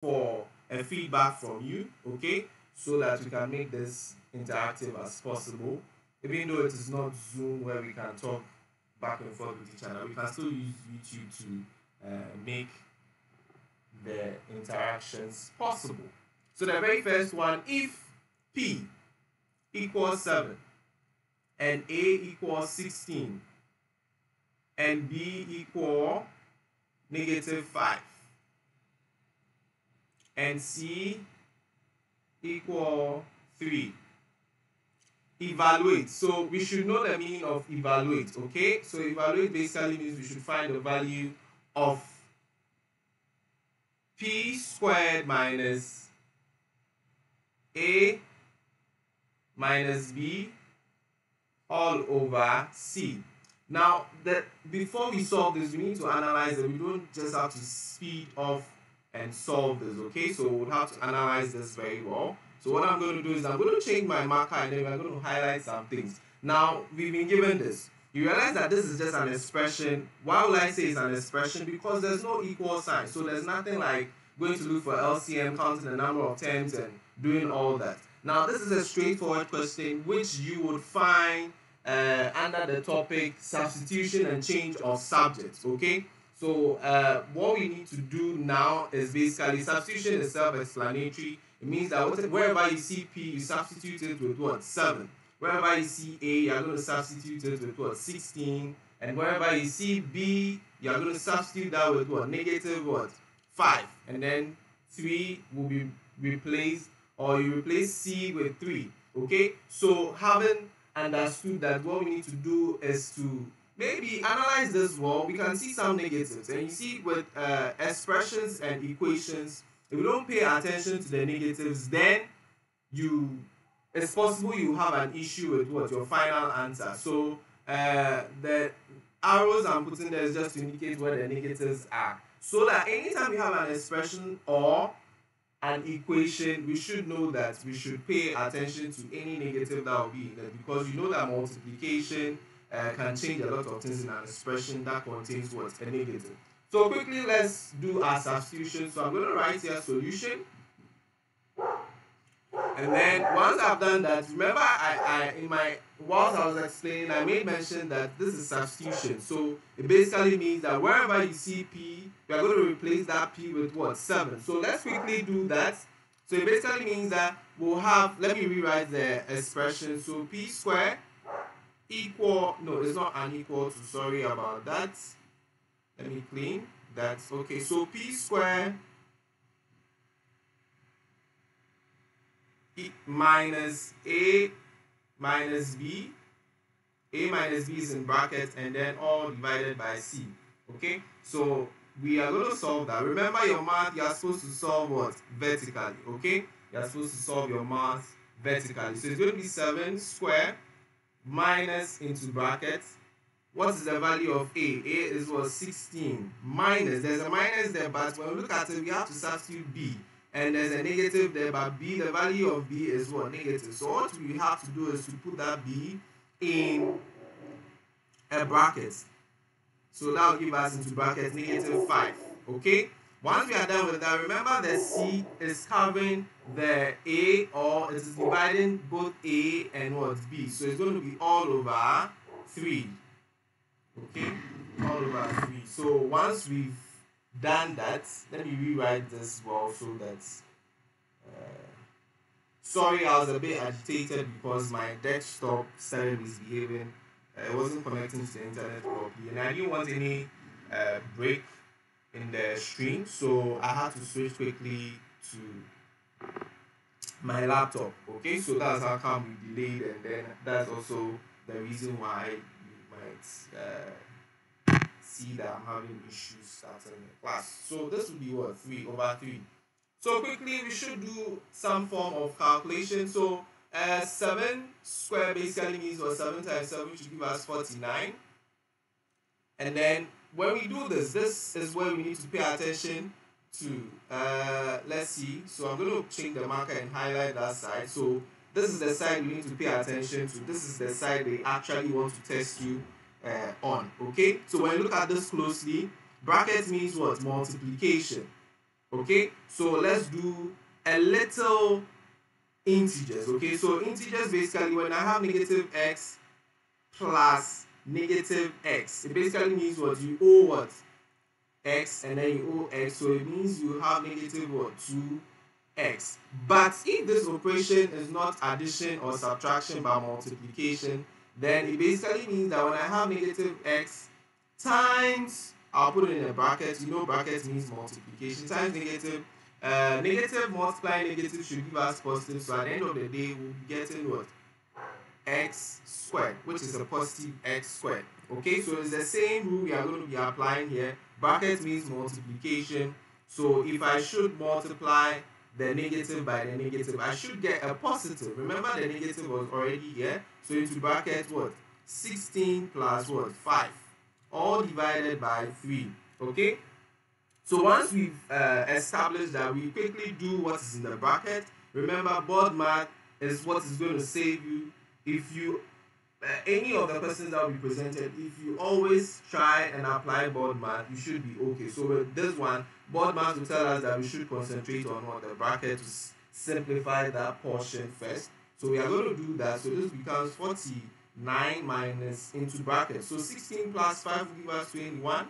for a feedback from you, okay, so that we can make this interactive as possible. Even though it is not Zoom where we can talk back and forth with each other, we can still use YouTube to make the interactions possible. So the very first one, if P equals 7 and A equals 16 and B equal -5 and C equal 3. Evaluate. So we should know the meaning of evaluate, okay? So evaluate basically means we should find the value of P squared minus A minus B all over C. Now, before we solve this, we need to analyze it. We don't just have to speed off and solve this, okay? So we'll have to analyze this very well. So what I'm going to do is I'm going to change my marker and then we're going to highlight some things. Now, we've been given this. You realize that this is just an expression. Why would I say it's an expression? Because there's no equal sign. So there's nothing like going to look for LCM, counting the number of terms and doing all that. Now, this is a straightforward question which you would find under the topic substitution and change of subjects, okay? So what we need to do now is basically substitution is self-explanatory. It means that wherever you see P, you substitute it with what? 7. Wherever you see A, you're going to substitute it with what? 16. And wherever you see B, you're going to substitute that with what? Negative what? 5. And then 3 will be replaced, or you replace C with 3. Okay? So having understood that, what we need to do is to maybe analyze this well. We can see some negatives, and you see with expressions and equations, if you don't pay attention to the negatives, then it's possible you have an issue with what your final answer. So the arrows I'm putting there is just to indicate where the negatives are, so that anytime you have an expression or an equation, we should know that we should pay attention to any negative that will be in it, because you know that multiplication can change a lot of things in an expression that contains what? A negative. So quickly, let's do our substitution. So I'm going to write here solution. And then once I've done that, remember whilst I was explaining, I made mention that this is substitution. So it basically means that wherever you see P, we are going to replace that P with what? 7. So let's quickly do that. So it basically means that we'll have, let me rewrite the expression. So P squared equal, no, it's not unequal to, sorry about that. Let me clean that. Okay, so P squared minus A minus B. A minus B is in brackets, and then all divided by C. Okay, so we are going to solve that. Remember your math, you are supposed to solve what? Vertically. Okay, you are supposed to solve your math vertically. So it's going to be 7 squared minus into brackets. What is the value of A? A is what? 16 minus, there's a minus there, but when we look at it, we have to substitute B. And there's a negative there, but B, the value of B is what? Negative. So what we have to do is to put that B in a bracket. So that will give us into bracket -5. Okay? Once we are done with that, remember the C is covering the A, or it is dividing both A and what? B. So it's going to be all over 3. Okay? All over 3. So once we've done that, let me rewrite this well so that sorry, I was a bit agitated because my desktop started misbehaving. It wasn't connecting to the internet properly, and I didn't want any break in the stream, so I had to switch quickly to my laptop. Okay, so that's how come we delayed, and then that's also the reason why you might see that I'm having issues starting the class. So this would be what? 3 over 3. So quickly, we should do some form of calculation. So 7 squared basically means what? 7 times 7 should give us 49. And then when we do this, this is where we need to pay attention to. Let's see. So I'm going to change the marker and highlight that side. So this is the side we need to pay attention to. This is the side they actually want to test you on. Okay, so when you look at this closely, brackets means what? Multiplication. Okay, so let's do a little integers. Okay, so integers basically when I have negative x plus negative x, it basically means what you owe what x and then you owe x, so it means you have negative what 2x. But if this operation is not addition or subtraction but multiplication, then it basically means that when I have negative x times, I'll put it in a bracket, you know bracket means multiplication, times negative, negative multiplying negative should give us positive, so at the end of the day we'll be getting what x squared, which is a positive x squared. Okay, so it's the same rule we are going to be applying here. Bracket means multiplication, so if I should multiply the negative by the negative, I should get a positive. Remember the negative was already here, so into bracket what 16 plus what 5, all divided by 3. Okay, so once we've established that, we quickly do what is in the bracket. Remember, board math is what is going to save you. If you any of the questions that will be presented, if you always try and apply board math, you should be okay. So with this one, board math will tell us that we should concentrate on what the bracket to simplify that portion first. So we are going to do that. So this becomes 49 minus into bracket. So 16 plus 5 will give us 21.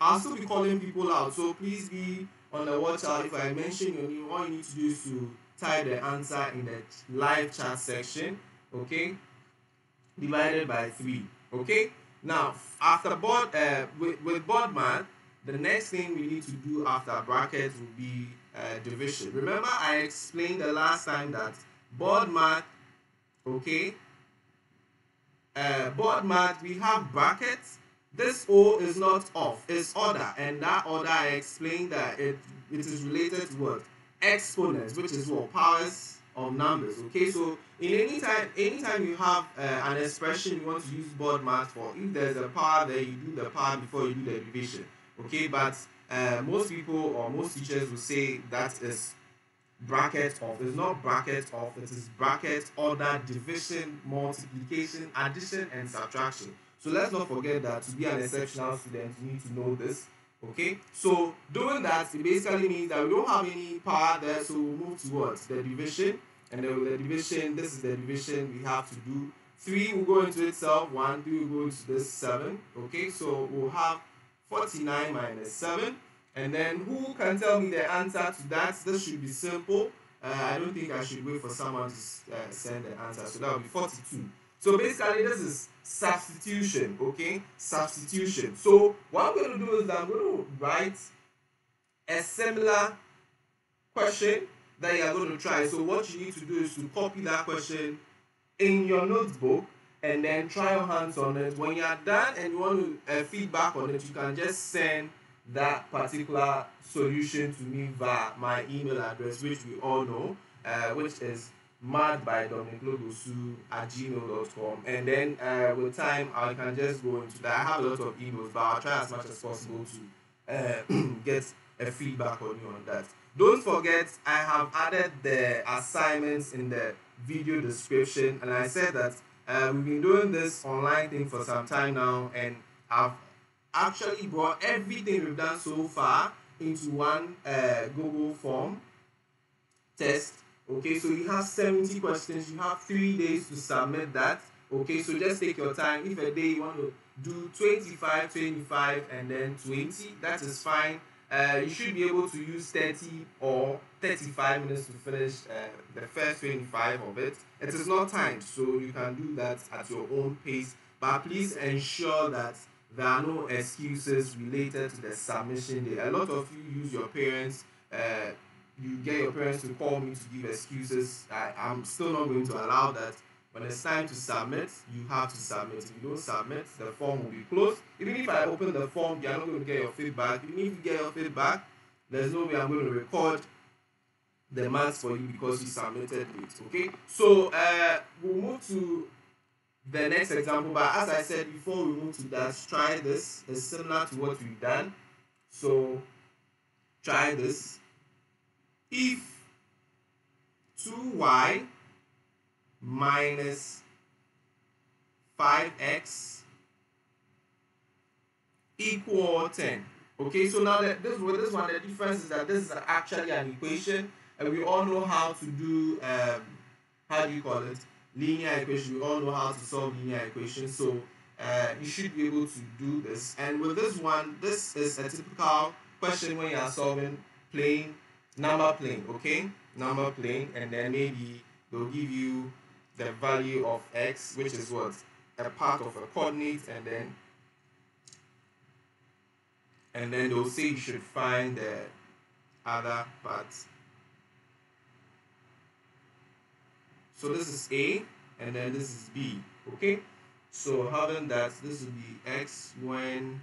I'll still be calling people out, so please be on the watch out. If I mention your name, all you need to do is to type the answer in the live chat section. Okay, divided by 3. Okay, now after board with board math, the next thing we need to do after brackets will be division. Remember I explained the last time that board math, okay, board math, we have brackets. This O is not off, it's order, and that order I explained that it is related to what? Exponents, which is what? Powers of numbers. Okay, so in anytime you have an expression you want to use board math for, if there's a power there, you do the power before you do the division. Okay, but most people or most teachers will say that is bracket off. It's not bracket off, it is bracket, order, division, multiplication, addition, and subtraction. So let's not forget that to be an exceptional student, you need to know this. Okay, so doing that, it basically means that we don't have any power there, so we'll move towards the division. And then with the division, this is the division we have to do. 3 will go into itself, 1, 3 will go into this 7. Okay, so we'll have 49 minus 7. And then who can tell me the answer to that? This should be simple. I don't think I should wait for someone to send the answer. So that will be 42. So basically this is substitution, okay? Substitution. So what I'm going to do is that I'm going to write a similar question that you are going to try. So what you need to do is to copy that question in your notebook and then try your hands on it. When you are done and you want to feedback on it, you can just send that particular solution to me via my email address, which we all know, which is madbydominiclogosu@gmail.com. And then with time, I can just go into that. I have a lot of emails, but I'll try as much as possible to get a feedback on you on that. Don't forget, I have added the assignments in the video description, and I said that we've been doing this online thing for some time now, and I've actually brought everything we've done so far into one Google form test. Okay, so you have 70 questions, you have 3 days to submit that. Okay, so just take your time. If a day you want to do 25, 25, and then 20, that is fine. You should be able to use 30 or 35 minutes to finish the first 25 of it. It is not timed, so you can do that at your own pace, but please ensure that there are no excuses related to the submission day. A lot of you use your parents, you get your parents to call me to give excuses. I'm still not going to allow that. When it's time to submit, you have to submit. If you don't submit, the form will be closed. Even if I open the form, you're not going to get your feedback. Even if you get your feedback, there's no way I'm going to record the marks for you because you submitted it. Okay, so we'll move to the next example, but as I said before we move to that, try this. It's similar to what we've done. So try this. If 2y minus 5x equal 10. Okay, so now that with this one, the difference is that this is actually an equation, and we all know how to do how do you call it, linear equation. We all know how to solve linear equations, so you should be able to do this. And with this one, this is a typical question when you are solving plane, number plane. Okay, number plane, and then maybe they'll give you the value of x, which is what, a part of a coordinate, and then they'll say you should find the other part. So this is A, and then this is B. Okay, so having that, this will be x when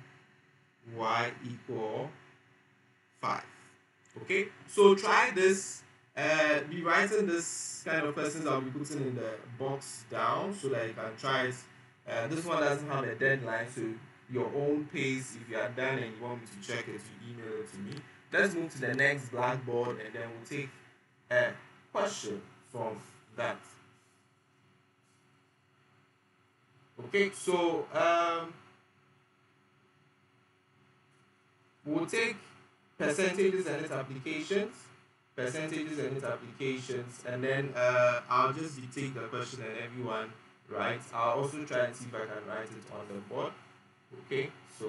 y equal 5. Okay, so try this. Be writing this kind of questions I'll be putting in the box down so that you can try it. This one doesn't have a deadline, so your own pace. If you are done and you want me to check it, you email it to me. Let's move to the next blackboard, and then we'll take a question from that. Okay, so we'll take percentages and its applications, and then I'll just dictate the question and everyone writes. I'll also try and see if I can write it on the board. Okay, so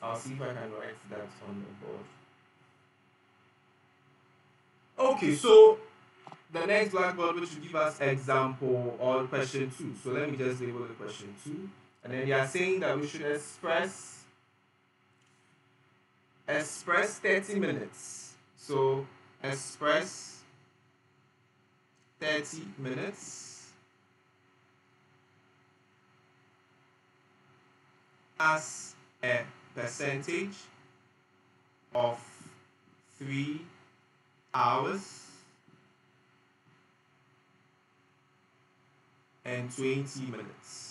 I'll see if I can write that on the board. Okay, so the next blackboard, which will give us example on question 2. So let me just label the question 2. And then they are saying that we should express 30 minutes. So express 30 minutes as a percentage of 3 hours and 20 minutes.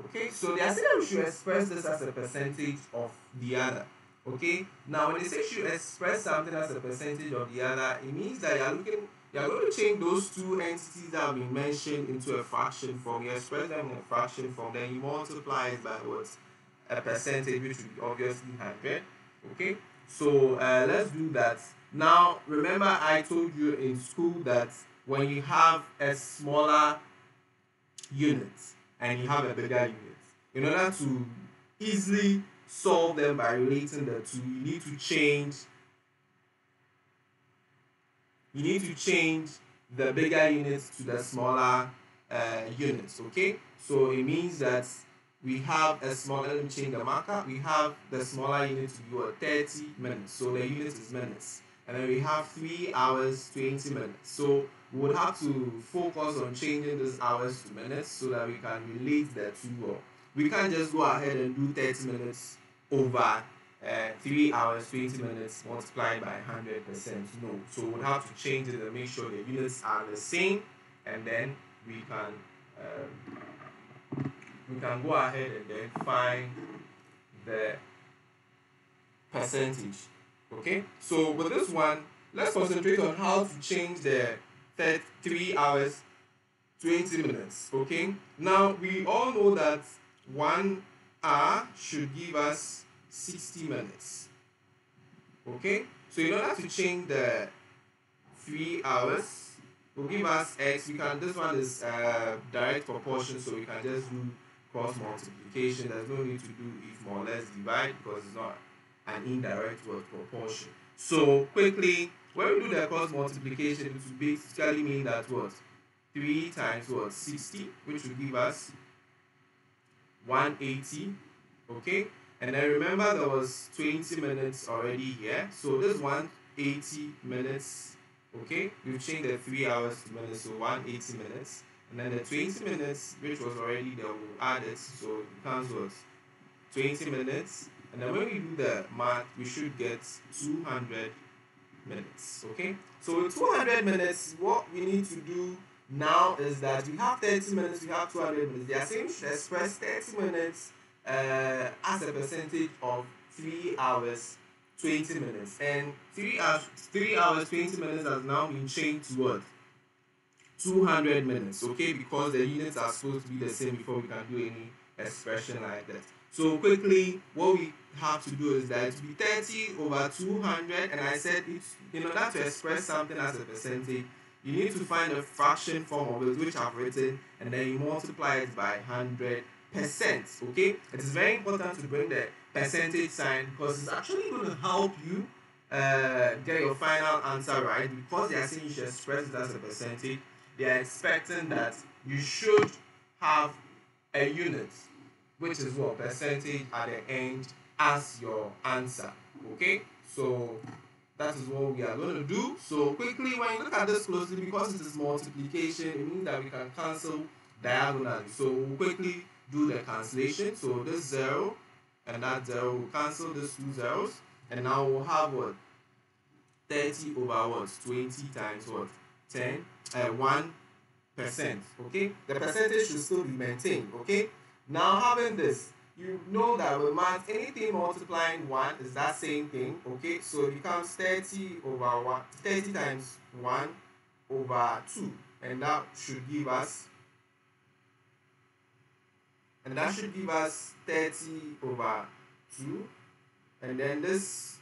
Okay, so they are saying that we should express this as a percentage of the other. Okay, now when they say you should express something as a percentage of the other, it means that you are going to change those two entities that have been mentioned into a fraction form. You express them in a fraction form, then you multiply it by what? A percentage, which would be obviously 100. Okay, so let's do that. Now remember, I told you in school that when you have a smaller unit and you have a bigger unit, in order to easily solve them by relating the two, you need to change the bigger units to the smaller units. Okay, so it means that we have a smaller, let me change the marker, we have the smaller unit to be 30 minutes, so the unit is minutes, and then we have 3 hours 20 minutes. So we would have to focus on changing these hours to minutes so that we can relate the two well. We can't just go ahead and do 30 minutes over 3 hours 20 minutes multiplied by 100%. No, so we would have to change it and make sure the units are the same, and then we can go ahead and then find the percentage. Okay, so with this one, let's concentrate on how to change the 3 hours 20 minutes. Okay, now we all know that 1 hour should give us 60 minutes. Okay, so in order to change the 3 hours, will give us x. We can, this one is direct proportion, so we can just do cross multiplication. There's no need to do if more or less divide because it's not an indirect word, proportion. So quickly, when we do the cross multiplication, it will basically mean that what? 3 times what? 60, which will give us 180. Okay, and then remember there was 20 minutes already here, so this 180 minutes. Okay, we've changed the 3 hours to minutes, so 180 minutes, and then the 20 minutes, which was already there, we'll add it, so it becomes what? 20 minutes, and then when we do the math, we should get 200 minutes. Okay, so with 200 minutes, what we need to do now is that we have 30 minutes, we have 200 minutes. They are saying we should express 30 minutes as a percentage of 3 hours 20 minutes, and 3 hours 20 minutes has now been changed to what? 200 minutes, okay, because the units are supposed to be the same before we can do any expression like that. So quickly, what we have to do is that it will be 30 over 200, and I said it's, in order to express something as a percentage, you need to find a fraction form of it, which I've written, and then you multiply it by 100%, okay? It is very important to bring the percentage sign because it's actually going to help you get your final answer right, because they are saying you should express it as a percentage. They are expecting that you should have a unit, which is what, percentage at the end, as your answer. Okay, so that is what we are going to do. So quickly, when you look at this closely, because it is multiplication, it means that we can cancel diagonally. So we'll quickly do the cancellation. So this 0 and that 0 will cancel these two zeros, and now we'll have what, 30 over what, 20 times what, 10, 1%. Okay, the percentage should still be maintained. Okay, now having this, you know that with math, anything multiplying 1 is that same thing. Okay, so it becomes 30 over 1, 30 times 1 over 2, and that should give us, 30 over 2, and then this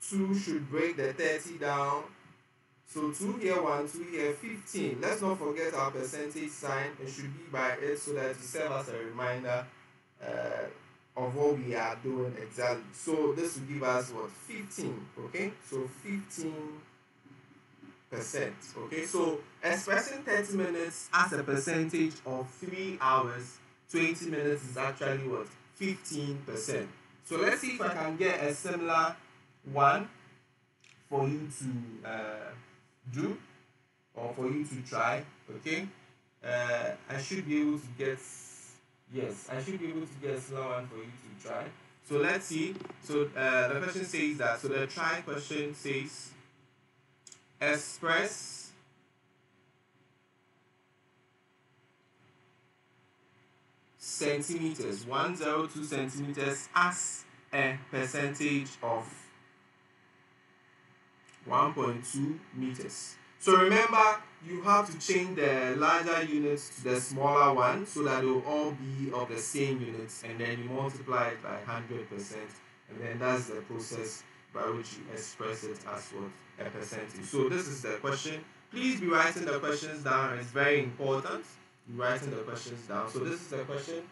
2 should break the 30 down. So 2 here, 1, 2 here, 15. Let's not forget our percentage sign. It should be by it so that to serve as a reminder of what we are doing exactly. So this will give us what, 15. Okay, so 15%. Okay, so expressing 30 minutes as a percentage of 3 hours, 20 minutes is actually what, 15%. So let's see if I can get a similar one for you to do, or for you to try. Okay, I should be able to get, yes, I should be able to get a similar one for you to try. So let's see. So the question says that, so the try question says express centimeters, 102 centimeters as a percentage of 1.2 meters. So remember, you have to change the larger units to the smaller one so that they will all be of the same units, and then you multiply it by 100%, and then that's the process by which you express it as what, a percentage. So this is the question. Please be writing the questions down. It's very important. Be writing the questions down. So this is the question.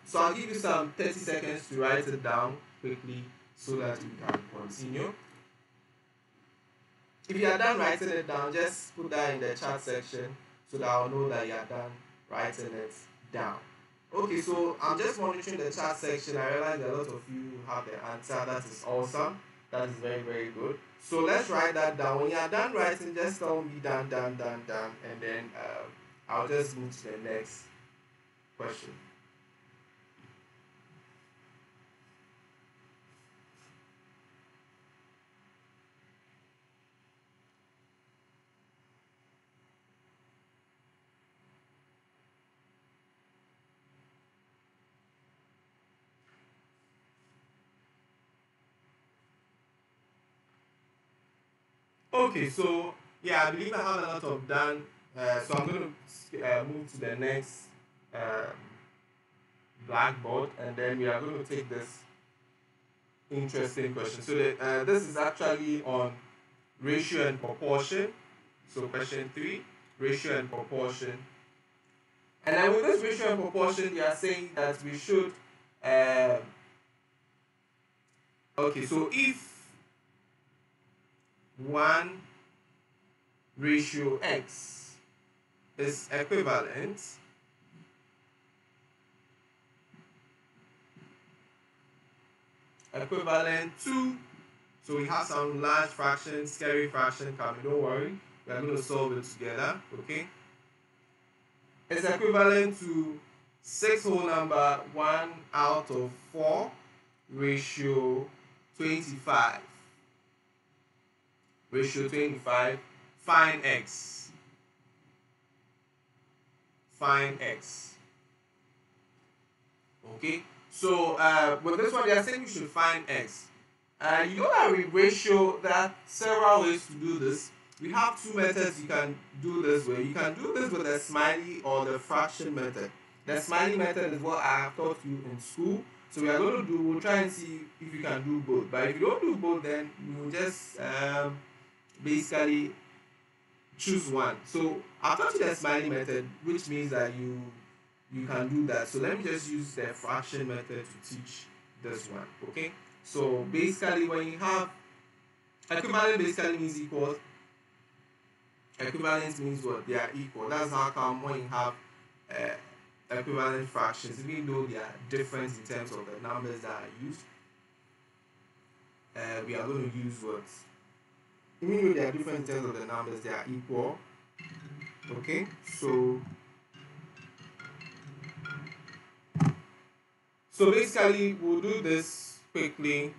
So I'll give you some 30 seconds to write it down quickly so that we can continue. If you are done writing it down, just put that in the chat section so that I'll know that you are done writing it down. Okay, so I'm just monitoring the chat section. I realize a lot of you have the answer. That is awesome. That is very, very good. So let's write that down. When you are done writing, just tell me done, and then I'll just move to the next question. Okay, so yeah, I believe I have a lot of done. So I'm going to move to the next blackboard, and then we are going to take this interesting question. So this is actually on ratio and proportion. So question 3, ratio and proportion. And then with this ratio and proportion, they are saying that we should. Okay, so if 1 ratio x is equivalent to, so we have some large fraction, scary fraction coming, don't worry, we are going to solve it together. Okay, it's equivalent to 6 whole number 1 out of 4 ratio 25. Ratio 25, find x. Find x. Okay, so with this one, they are saying we should find x. You know that with ratio, there are several ways to do this. we have two methods you can do this with. You can do this with the smiley or the fraction method. The smiley method is what I have taught you in school. So we are going to do, we'll try and see if you can do both. But if you don't do both, then we will just basically choose one. So I've taught you the smiley method, which means that you can do that. So let me just use the fraction method to teach this one. Okay. So basically, when you have equivalent, basically means equal. Equivalence means what? They are equal. That's how come when you have equivalent fractions, even though they are different in terms of the numbers that are used, we are going to use what? Even though they are different in terms of the numbers, they are equal. Okay, so basically we'll do this quickly.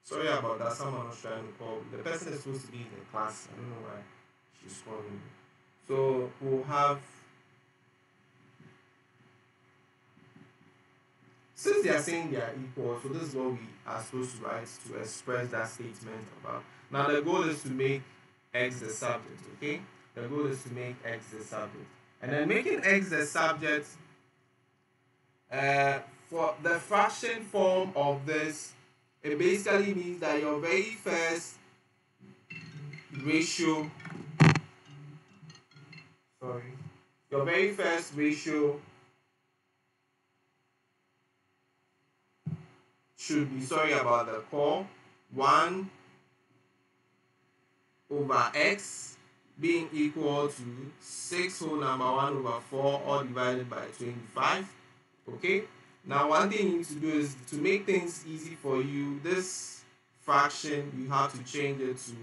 Sorry about that. Someone was trying to call. The person is supposed to be in the class. I don't know why she's calling me. So we'll have, since they are saying they are equal, so this is what we are supposed to write to express that statement about. Now the goal is to make x the subject, okay? The goal is to make x the subject. And then making x the subject, for the fraction form of this, it basically means that your very first ratio, your very first ratio should be, sorry about the call, 1 over x being equal to 6 whole number 1 over 4 all divided by 25. Okay, now one thing you need to do is to make things easy for you, this fraction you have to change it to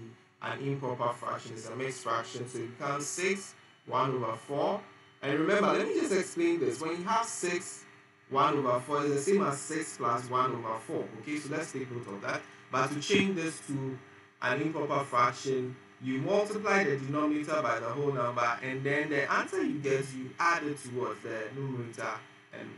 an improper fraction. It's a mixed fraction, so you become 6 1 over 4. And remember, let me just explain this. When you have 6 1 over 4 is the same as 6 plus 1 over 4. Okay, so let's take note of that. But to change this to an improper fraction, you multiply the denominator by the whole number, and then the answer you get, you add it towards the numerator, and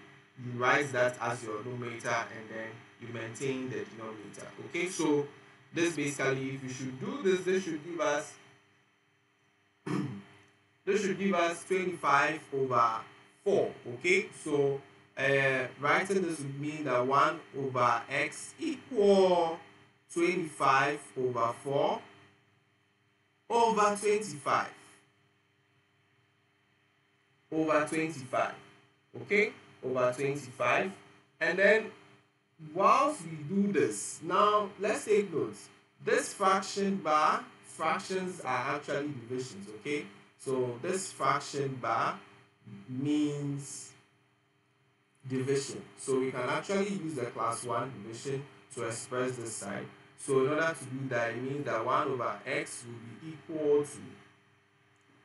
you write that as your numerator, and then you maintain the denominator. Okay, so this basically, if you should do this, this should give us 25 over 4. Okay, so writing this would mean that 1 over x equal 25 over 4 over 25 over 25. Okay, over 25. And then whilst we do this, now let's take notes. This fraction bar, fractions are actually divisions. Okay, so this fraction bar means division. So we can actually use the class 1 division to express this side. So in order to do that, it means that 1 over x will be equal to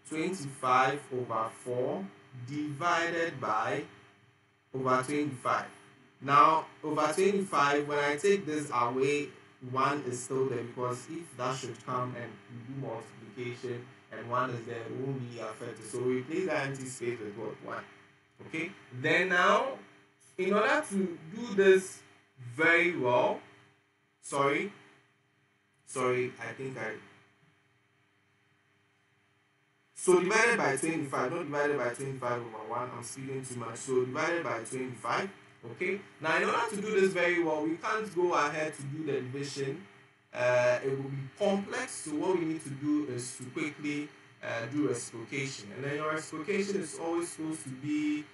25 over 4 divided by over 25. Now, over 25, when I take this away, 1 is still there, because if that should come and we do multiplication and 1 is there, it won't be affected. So we replace that empty space with what? 1. Okay? Then now, in order to do this very well, sorry, I think so divided by 25, not divided by 25 over 1, I'm speaking too much. So divided by 25, okay? Now, in order to do this very well, we can't go ahead to do the division. It will be complex, so what we need to do is to quickly do reciprocation. And then your reciprocation is always supposed to be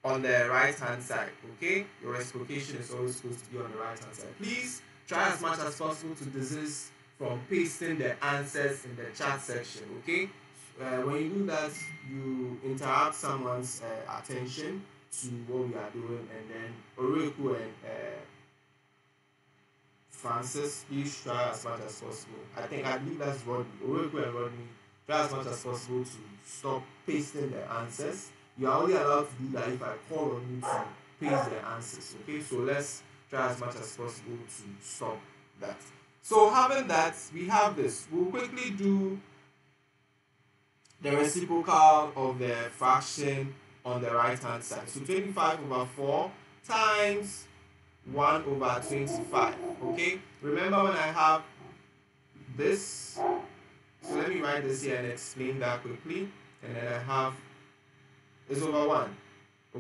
on the right hand side. Okay, your reciprocation is always supposed to be on the right hand side. Please try as much as possible to desist from pasting the answers in the chat section. Okay, when you do that, you interrupt someone's attention to what we are doing. And then Oreku and Francis, please try as much as possible. I believe that's Rodney. Oreku and Rodney, try as much as possible to stop pasting the answers. You are only allowed to do that if I call on you to paste the answers. Okay, so let's try as much as possible to stop that. So having that, we have this. We'll quickly do the reciprocal of the fraction on the right hand side. So 25 over 4 times 1 over 25. Okay, remember when I have this. So let me write this here and explain that quickly. And then I have is over 1.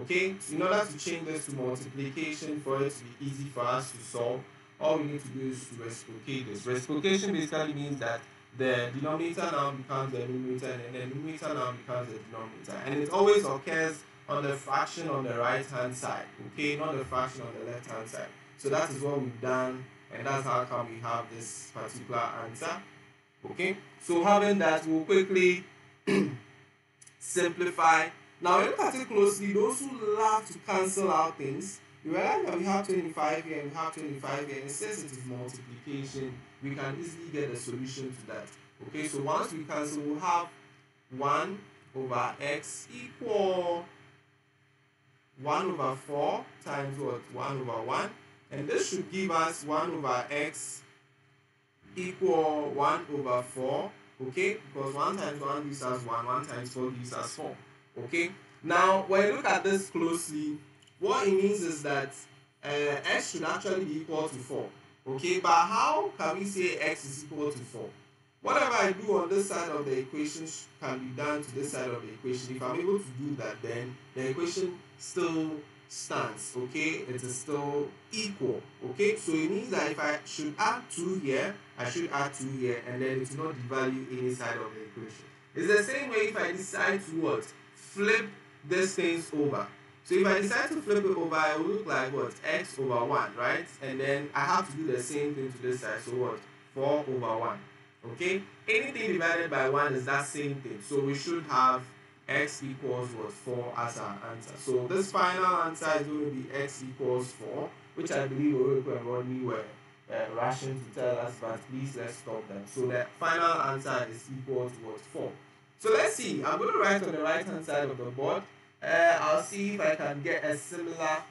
Okay, so in order to change this to multiplication for it to be easy for us to solve, all we need to do is to reciprocate this. Reciprocation basically means that the denominator now becomes the numerator and the numerator now becomes the denominator. And it always occurs on the fraction on the right hand side, okay, not the fraction on the left hand side. So that is what we've done, and that's how come we have this particular answer. Okay, so having that, we'll quickly simplify. Now, when you look at it closely, those who love to cancel out things, you realize that we have 25 here and we have 25 here, and since it is multiplication, we can easily get the solution to that. Okay, so once we cancel, we'll have 1 over x equal 1 over 4 times what? 1 over 1. And this should give us 1 over x equal 1 over 4. Okay, because 1 times 1 gives us 1, 1 times 4 gives us 4. Okay, now when you look at this closely, what it means is that x should actually be equal to 4. Okay, but how can we say x is equal to 4? Whatever I do on this side of the equation can be done to this side of the equation. If I'm able to do that, then the equation still stands. Okay, it is still equal. Okay, so it means that if I should add 2 here, I should add 2 here, and then it will not devalue any side of the equation. It's the same way if I decide to what? Flip these things over. So if I decide to flip it over, it will look like what? X over 1, right? And then I have to do the same thing to this side. So what? 4 over 1. Okay? Anything divided by 1 is that same thing. So we should have x equals what? 4 as our answer. So this final answer is going to be x equals 4, which I believe Oreko and Rodney were rushing to tell us, but please let's stop that. So the final answer is equal to what? 4. So let's see. I'm going to write on the right hand side of the board. I'll see if I can get a similar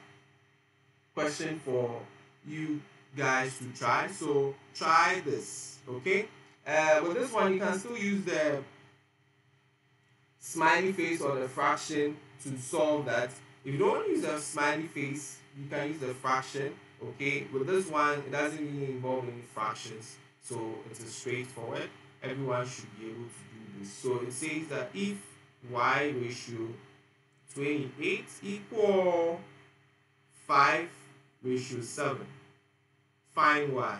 question for you guys to try. So try this, okay? With this one, you can still use the smiley face or the fraction to solve that. If you don't use the smiley face, you can use the fraction, okay? With this one, it doesn't really involve any fractions, so it is straightforward. Everyone should be able to do this. So it says that if y ratio 28 equal 5 ratio 7, find y.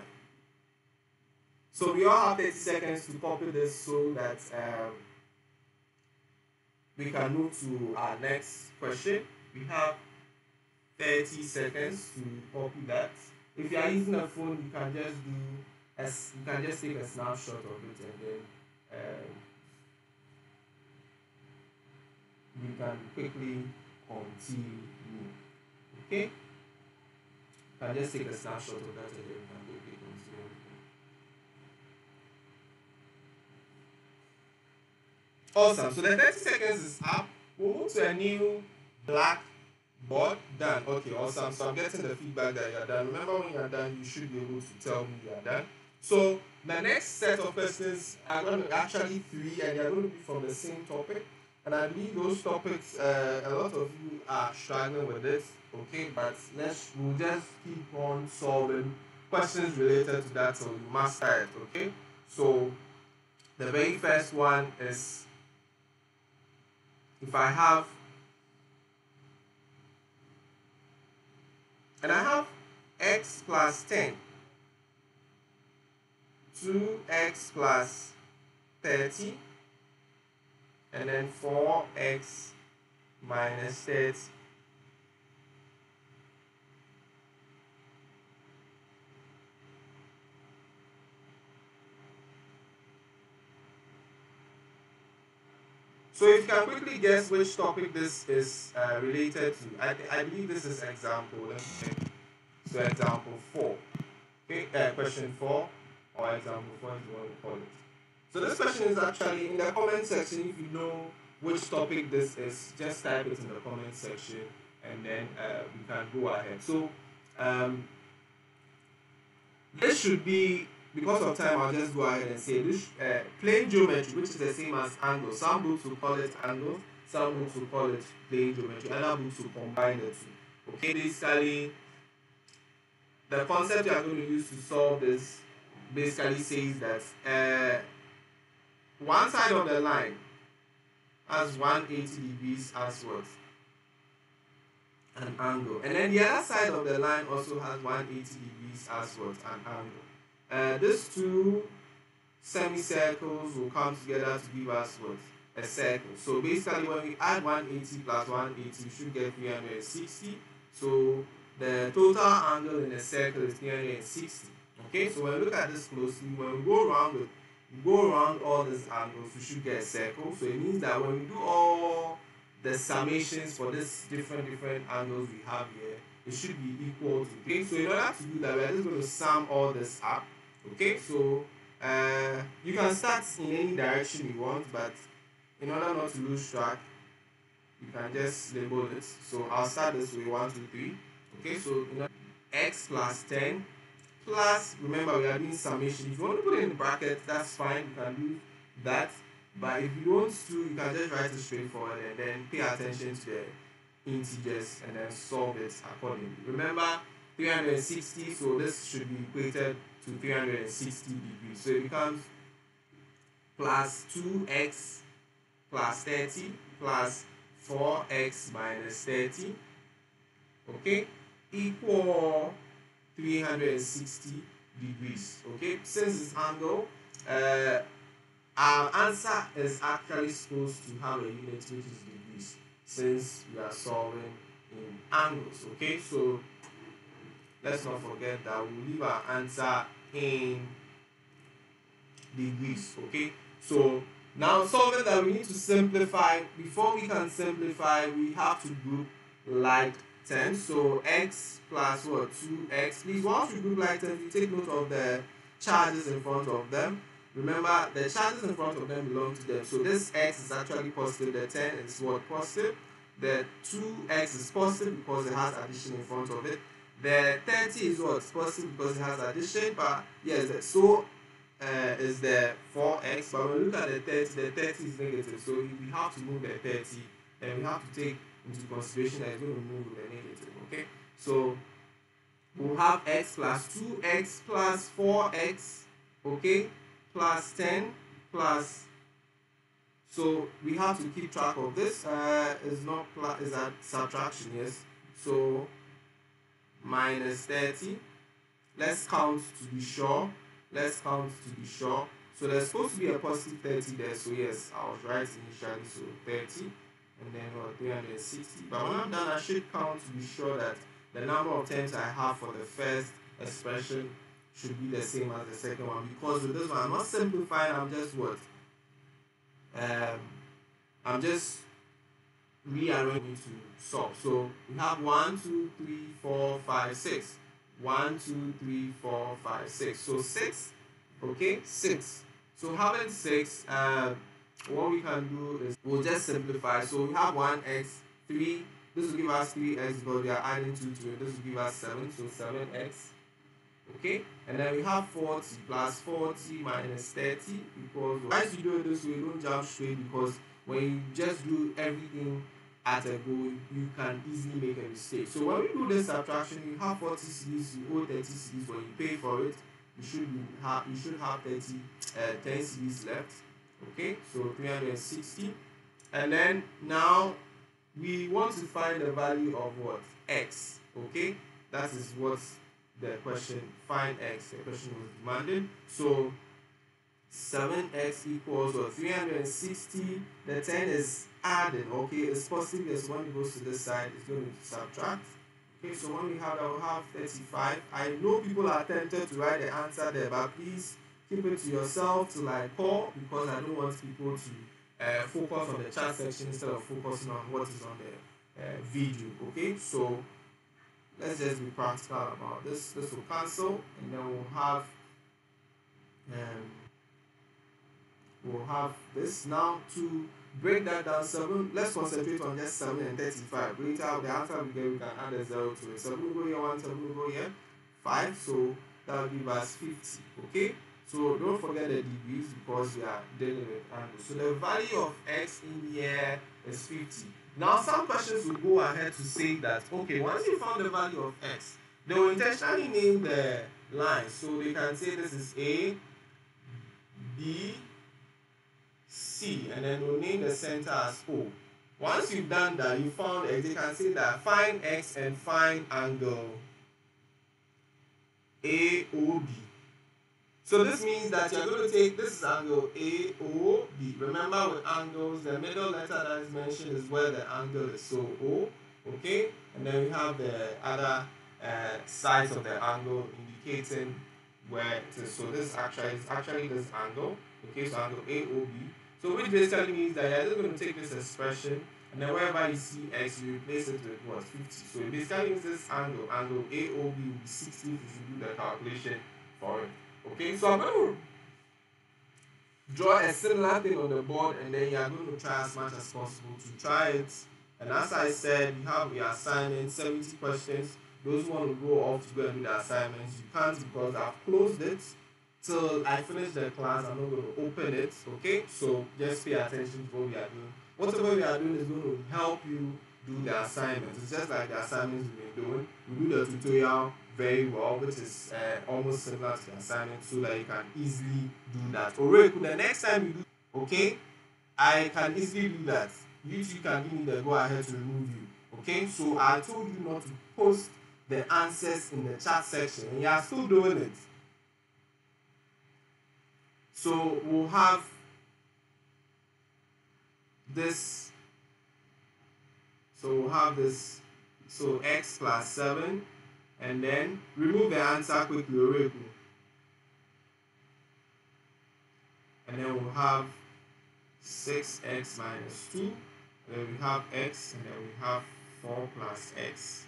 So we all have 30 seconds to copy this so that we can move to our next question. We have 30 seconds to copy that. If you are using a phone, you can just take a snapshot of it, and then we can quickly continue. Okay? You can just take a snapshot of that, and then we can quickly continue. Awesome. So the 30 seconds is up. We'll move to a new black board. Done. Okay, awesome. So I'm getting the feedback that you're done. Remember, when you're done, you should be able to tell me you're done. So the next set of questions are going to actually 3, and they're going to be from the same topic. And I believe those topics, a lot of you are struggling with this. Okay, but we'll just keep on solving questions related to that till you master it. Okay. So the very first one is, if I have x plus 10, 2x plus 30, and then 4x minus 30. So if you can quickly guess which topic this is related to, I believe this is example. Let me check. So example 4. Okay, question 4, or example 4 if you want to call it. So this question is actually in the comment section. If you know which topic this is, just type it in the comment section, and then we can go ahead. So this should be, because of time, I'll just go ahead and say this plane geometry, which is the same as angle. Some books will call it angle, some books will call it plane geometry, other books will combine the two. Okay, basically, the concept you are going to use to solve this basically says that one side of the line has 180 degrees as what? An angle. And then the other side of the line also has 180 degrees as what? An angle. These two semicircles will come together to give us what? A circle. So basically when we add 180 plus 180, we should get 360. So the total angle in a circle is 360. Okay, so when we look at this closely, when we go around all these angles, we should get a circle. So it means that when we do all the summations for these different angles we have here, it should be equal to. Okay, so in order to do that, we're just going to sum all this up. Okay, so you can start in any direction you want, but in order not to lose track, you can just label it. So I'll start this way: 1, 2, 3. Okay, so x plus 10 plus, remember we are doing summation. If you want to put it in brackets, that's fine, you can do that. But if you want to, you can just write it straightforward and then pay attention to the integers and then solve it accordingly. Remember 360, so this should be equated to 360 degrees. So it becomes plus 2x plus 30 plus 4x minus 30, okay, equal 360 degrees. Okay, since it's angle, our answer is actually supposed to have a unit which is degrees, since we are solving in angles. Okay, so let's not forget that we'll leave our answer in degrees. Okay, so now solving that, we need to simplify. Before we can simplify, we have to group like terms. So x plus what? 2x. Please, once you group like terms, you take note of the charges in front of them. Remember, the charges in front of them belong to them. So this x is actually positive. The 10 is what? Positive. The 2x is positive because it has addition in front of it. The 30 is what? Positive because it has addition. But yes, so is the 4x. But when we look at the 30 is negative. So we have to move the 30, and we have to take into consideration that it's going to move with the negative. Okay, so we'll have x plus 2x plus 4x, okay, plus 10 plus, so we have to keep track of this. Is not plus, is that subtraction? Yes. So minus 30. Let's count to be sure. So there's supposed to be a positive 30 there. So yes, I was right initially. So 30. And then 360. But when I'm done, I should count to be sure that the number of terms I have for the first expression should be the same as the second one. Because with this one, I'm not simplifying, I'm just what? I'm just rearranging to solve. So we have 1, 2, 3, 4, 5, 6. 1, 2, 3, 4, 5, 6. So 6, okay, 6. So having 6, what we can do is we'll just simplify. So we have 1x, 3. This will give us 3x because we are adding 2 to it. This will give us 7. So 7x. Okay, and then we have 40 plus 40 minus 30 equals. As you do it this way, don't jump straight, because when you just do everything at a go, you can easily make a mistake. So when we do this subtraction, you have 40 cedis, you owe 30 cedis. When you pay for it, you should have 10 cedis left. Okay, so 360. And then now we want to find the value of what? X. Okay, that is what the question, find x, the question was demanded. So 7x equals what? 360. The 10 is added. Okay, it's positive because when it goes to this side, it's going to subtract. Okay, so when we have that, we'll have 35. I know people are tempted to write the answer there, but please keep it to yourself to like call, because I don't want people to focus on the chat section instead of focusing on what is on the video. Okay, so let's just be practical about this. This will cancel, and then we'll have this. Now to break that down, 7. Let's concentrate on just 7 and 35. Later, the answer we get, we can add a 0 to it. 7 will go here, 1, 7 will go here, 5. So that will give us 50. Okay. So don't forget the degrees, because we are dealing with angles. So the value of x in here is 50. Now some questions will go ahead to say that, okay, once you found the value of x, They will intentionally name the line, so they can say this is A, B, C, and then we'll name the center as O. Once you've done that, you found X, they can say that find X and find angle AOB. So this means that you're going to take, this is angle AOB. Remember, with angles, the middle letter that is mentioned is where the angle is. So O, okay? And then we have the other sides of the angle indicating where it is. So this is actually this angle, okay? So angle AOB. So which basically means that you're just going to take this expression, and then wherever you see X, you replace it with what? 50. So it basically means this angle AOB will be 60 if you do the calculation for it. Okay, so I'm going to draw a similar thing on the board, and then you are going to try as much as possible to try it. And as I said, you have your assignment, 70 questions. Those who want to go off to go and do the assignments, you can't, because I've closed it till I finish the class. I'm not going to open it, okay? So just pay attention to what we are doing. Whatever we are doing is going to help you do the assignments. It's just like the assignments we've been doing. We do the tutorial very well, which is almost similar to the assignment, so that you can easily do that. Oreku, the next time you do, okay, I can easily do that. YouTube can give me the go ahead to remove you. Okay, so I told you not to post the answers in the chat section, and you are still doing it. So we'll have this. So x plus 7, and then remove the answer quickly, Oreku. And then we'll have 6x minus 2, and then we have x, and then we have 4 plus x.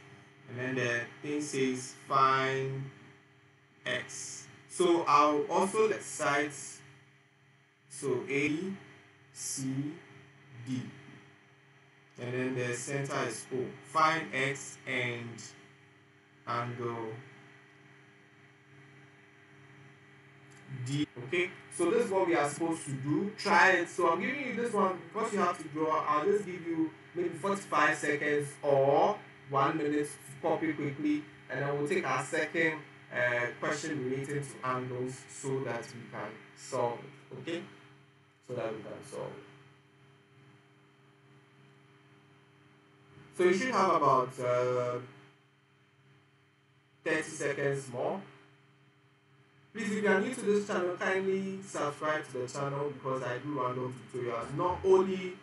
And then the thing says find x. So I'll also let sides, so A, C, D. And then the center is O. Find x and angle D. Okay, so this is what we are supposed to do. Try it. So I'm giving you this one because you have to draw. I'll just give you maybe 45 seconds or 1 minute to copy quickly, and then we'll take our second question related to angles so that we can solve it. Okay, so that we can solve it. So you should have about 30 seconds more. Please, if you are new to this channel, kindly subscribe to the channel, because I do random tutorials, not only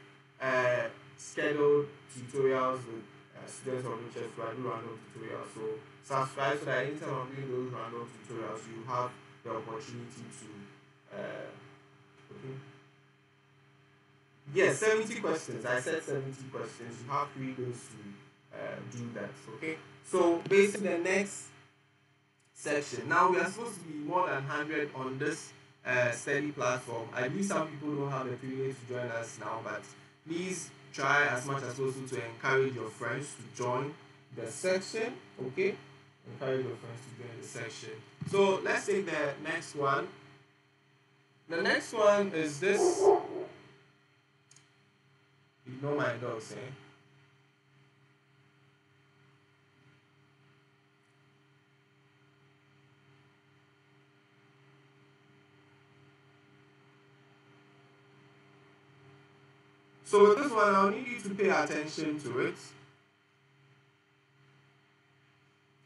scheduled tutorials with students of interest, but I do random tutorials. So subscribe so that anytime I'm doing those random tutorials, you have the opportunity to okay. Yes, 70 questions. I said 70 questions. You have 3 days to do that. Okay. So basically, the next section. Now we are supposed to be more than 100 on this study platform. I believe some people don't have the privilege to join us now, but please try as much as possible to encourage your friends to join the section. Okay. Encourage your friends to join the section. So let's take the next one. The next one is this. Ignore my dogs, eh? So with this one, I'll need you to pay attention to it.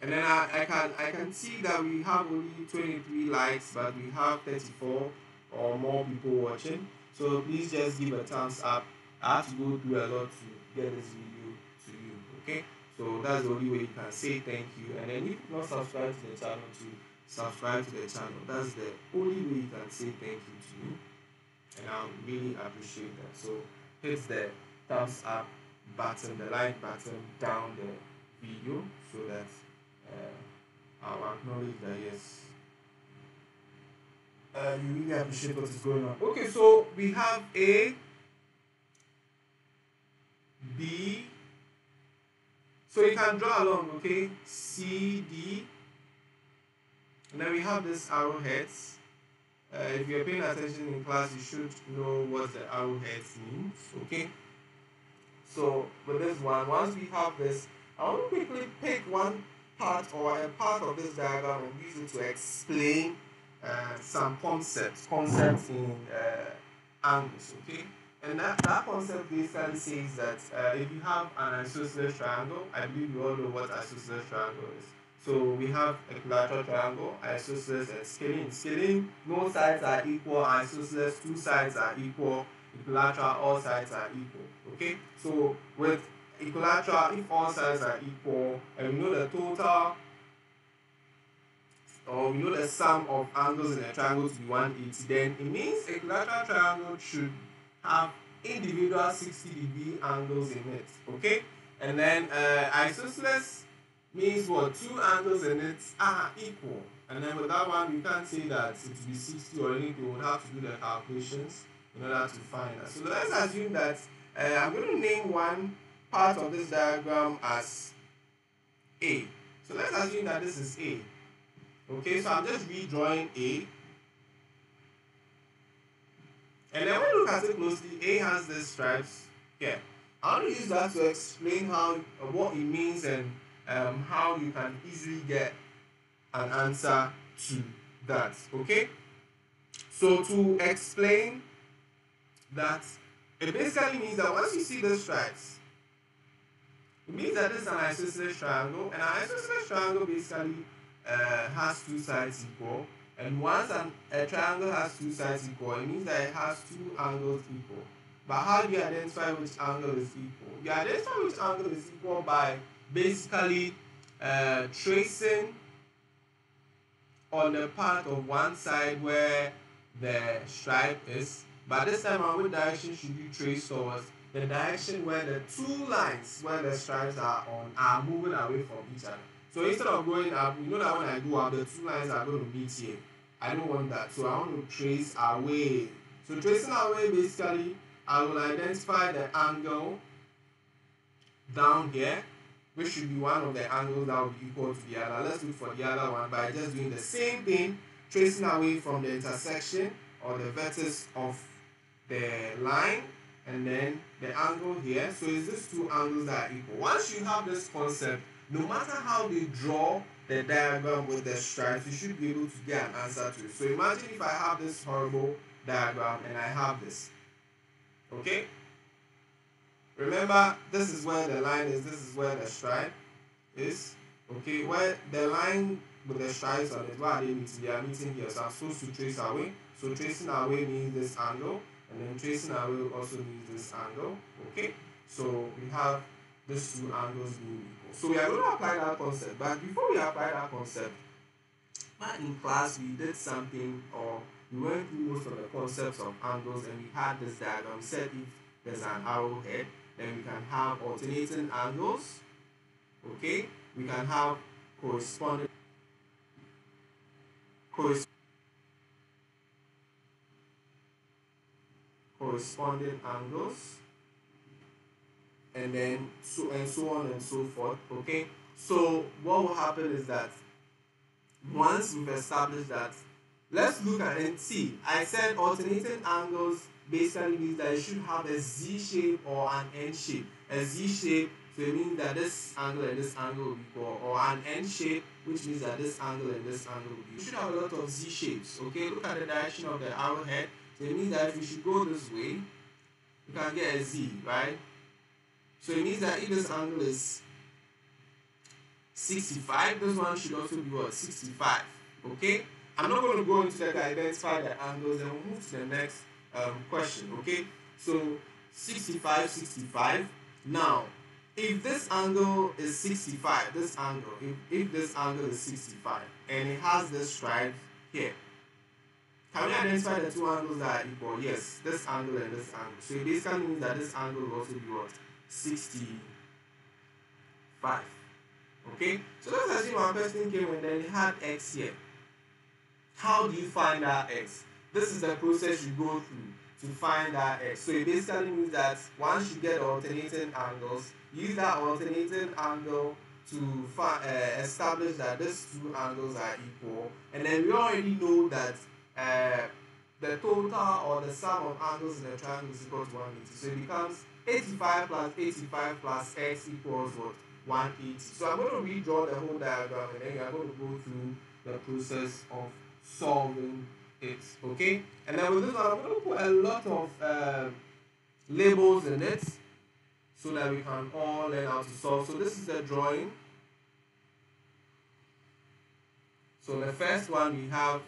And then I can see that we have only 23 likes, but we have 34 or more people watching. So please just give a thumbs up. I have to go through a lot to get this video to you. Okay? So that's the only way you can say thank you. And then if you not subscribe to the channel, to subscribe to the channel. That's the only way you can say thank you to me. And I'll really appreciate that. So hit the thumbs up button, the like button down the video, so that I'll acknowledge that yes, you really appreciate what is going on. Okay, so we have A, B, so you can draw along, okay, C, D, and then we have this arrowheads. If you're paying attention in class, you should know what the arrowheads means, okay? So with this one, once we have this, I want to quickly pick one part or a part of this diagram and use it to explain some concepts in angles, okay? And that concept basically says that if you have an isosceles triangle, I believe you all know what isosceles triangle is. So we have equilateral triangle, isosceles, and scalene. Scalene, no sides are equal. Isosceles, two sides are equal. Equilateral, all sides are equal. Okay? So with equilateral, if all sides are equal, and we know the total, or we know the sum of angles in a triangle to be 180, then it means equilateral triangle should have individual 60-degree angles in it. Okay? And then isosceles means what? Two angles in it are equal. And then with that one, we can't say that it will be 60 or anything. We would have to do the calculations in order to find that. So let's assume that I'm going to name one part of this diagram as A. So let's assume that this is A. Okay, so I'm just redrawing A. And then when we look at it closely, A has these stripes here. I want to use that to explain how what it means and how you can easily get an answer to that. Okay? So to explain that, it basically means that once you see the stripes, it means that this is an isosceles triangle, and an isosceles triangle basically has two sides equal. And once a triangle has two sides equal, it means that it has two angles equal. But how do you identify which angle is equal? You identify which angle is equal by basically tracing on the part of one side where the stripe is. But this time around, which direction should you trace towards? The direction where the two lines where the stripes are on are moving away from each other. So instead of going up, you know that when I go up, the two lines are going to meet here. I don't want that. So I want to trace away. So tracing away, basically, I will identify the angle down here, which should be one of the angles that will be equal to the other. Let's look for the other one by just doing the same thing, tracing away from the intersection or the vertex of the line, and then the angle here. So it's these two angles that are equal. Once you have this concept, no matter how they draw the diagram with the stripes, you should be able to get an answer to it. So imagine if I have this horrible diagram and I have this. Okay? Remember, this is where the line is, this is where the stripe is. Okay, where the line with the stripes on it, where are they meeting? They are meeting here. So I'm supposed to trace away. So tracing away means this angle, and then tracing away also means this angle. Okay, so we have these two angles being equal. So we are going to apply that concept. But before we apply that concept, in class we did something, or we went through most of the concepts of angles, and we had this diagram. We said if there's an arrowhead, then we can have alternating angles. Okay, we can have corresponding angles, and then so on and so forth. Okay, so what will happen is that once we've established that, let's look at and see. I said alternating angles basically means that it should have a Z shape or an N shape. A Z shape, so it means that this angle and this angle will be equal, or an N shape, which means that this angle and this angle will be equal. You should have a lot of Z shapes. Okay, look at the direction of the arrowhead. So it means that if we should go this way, we can get a Z, right? So it means that if this angle is 65, this one should also be what? 65. Okay? I'm not going to go into that to identify the angles, and we'll move to the next question. Okay? So 65, 65. Now, if this angle is 65, this angle, if this angle is 65, and it has this stripe here, can we identify the two angles that are equal? Yes, this angle and this angle. So it basically means that this angle will also be what? 65. Okay? So let's assume our person came and then he had x here. How do you find that x? This is the process you go through to find that x. So it basically means that once you get alternating angles, use that alternating angle to establish that these two angles are equal. And then we already know that the total or the sum of angles in a triangle is equal to 180. So it becomes 85 plus 85 plus x equals what? 180. So I'm going to redraw the whole diagram, and then we are going to go through the process of solving it. Okay, and then with this one, I'm going to put a lot of labels in it so that we can all learn how to solve. So this is the drawing. So the first one, we have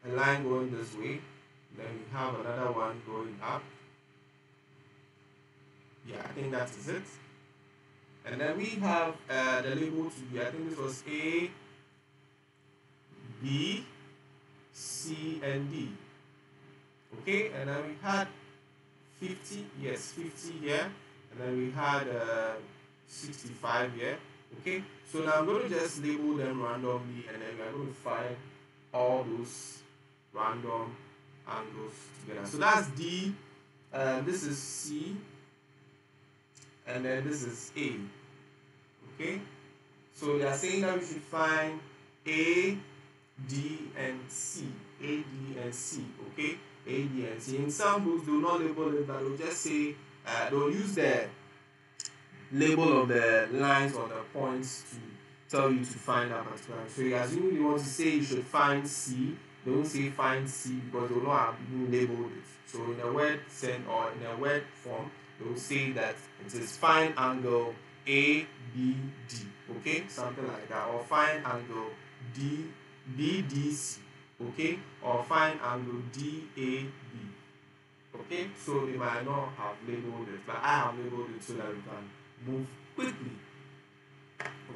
a line going this way, then we have another one going up. Yeah, I think that is it. And then we have the label to be, I think this was A, B, C, and D. Okay, and then we had 50, yes, 50 here, and then we had 65 here. Okay, so now I'm going to just label them randomly, and then we are going to find all those random angles together. So that's D, this is C, and then this is A. Okay, so they are saying that we should find A, D, and C. A, D, and C. Okay, A, D, and C. In some books, they will not label it, but they'll just say they'll use the label of the lines or the points to tell you to find that particular. So you assume they want to say you should find C, they won't say find C because they will not have even labeled it. So in a word sense or in a word form, they will say that it is find angle A, B, D. Okay, something like that. Or find angle D, B, D, C. Okay, or find angle D, A, B. Okay, so they might not have labeled it, but I have labeled it so that we can move quickly.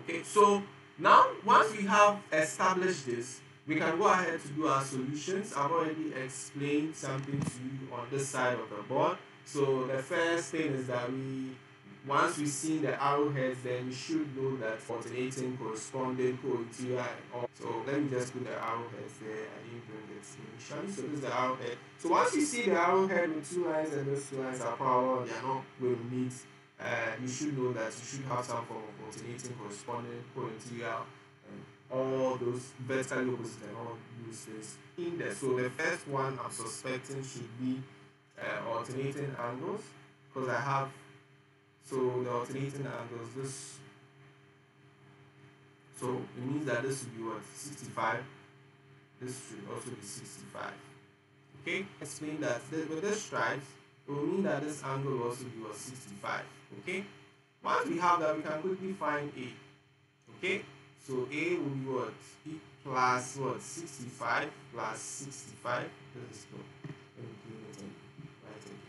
Okay, so now once we have established this, we can go ahead to do our solutions. I've already explained something to you on this side of the board. So the first thing is that once we see the arrowheads, then we should know that alternating, corresponding, co-interior, and all. So let me just put the arrowheads there. I didn't bring it initially. So this is the arrowhead. So once you see the arrowhead with two lines and those two lines are parallel, they are not going to meet. You should know that you should have some form of alternating, corresponding, co-interior, and all those vertically opposite and all those things in there. So the first one I'm suspecting should be alternating angles, because I have, so the alternating angles, this, so it means that this should be what, 65, this should also be 65. Okay, explain that with this stripes, it will mean that this angle will also be what, 65. Okay, once we have that, we can quickly find A. Okay, so A will be what, E plus what, 65 plus 65. This is good. Let me clean it and write again.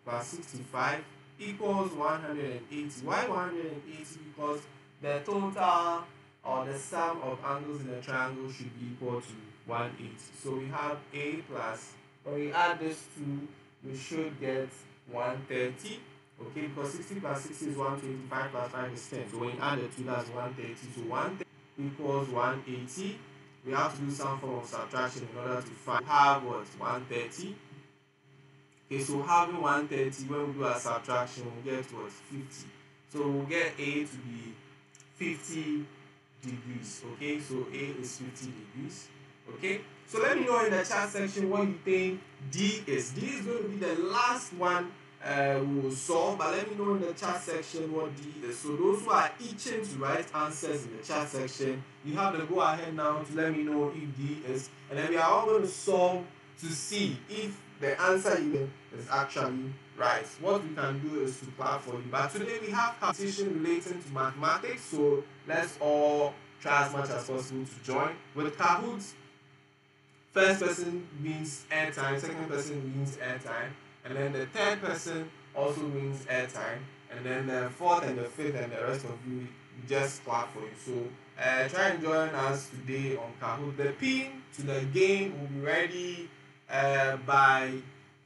Plus 65 equals 180. Why 180? Because the total or the sum of angles in a triangle should be equal to 180. So we have A plus, when we add this two, we should get 130. Okay, because 60 plus 60 is 125 plus 5 is 10. So when you add the two, that's 130. So 130 equals 180. We have to do some form of subtraction in order to find, have what, 130. Okay, so having 130, when we do a subtraction, we'll get what, 50. So we'll get A to be 50 degrees. Okay, so A is 50 degrees. Okay, so let me know in the chat section what you think D is. D is going to be the last one we will solve, but let me know in the chat section what D is. So those who are itching to write answers in the chat section, you have to go ahead now to let me know if D is, and then we are all going to solve to see if the answer you get is actually right. What we can do is to clap for you. But today we have competition relating to mathematics, so let's all try as much as possible to join. With Kahoot, first person wins airtime, second person wins airtime, and then the third person also wins airtime, and then the fourth and the fifth and the rest of you just clap for you. So try and join us today on Kahoot. The pin to the game will be ready by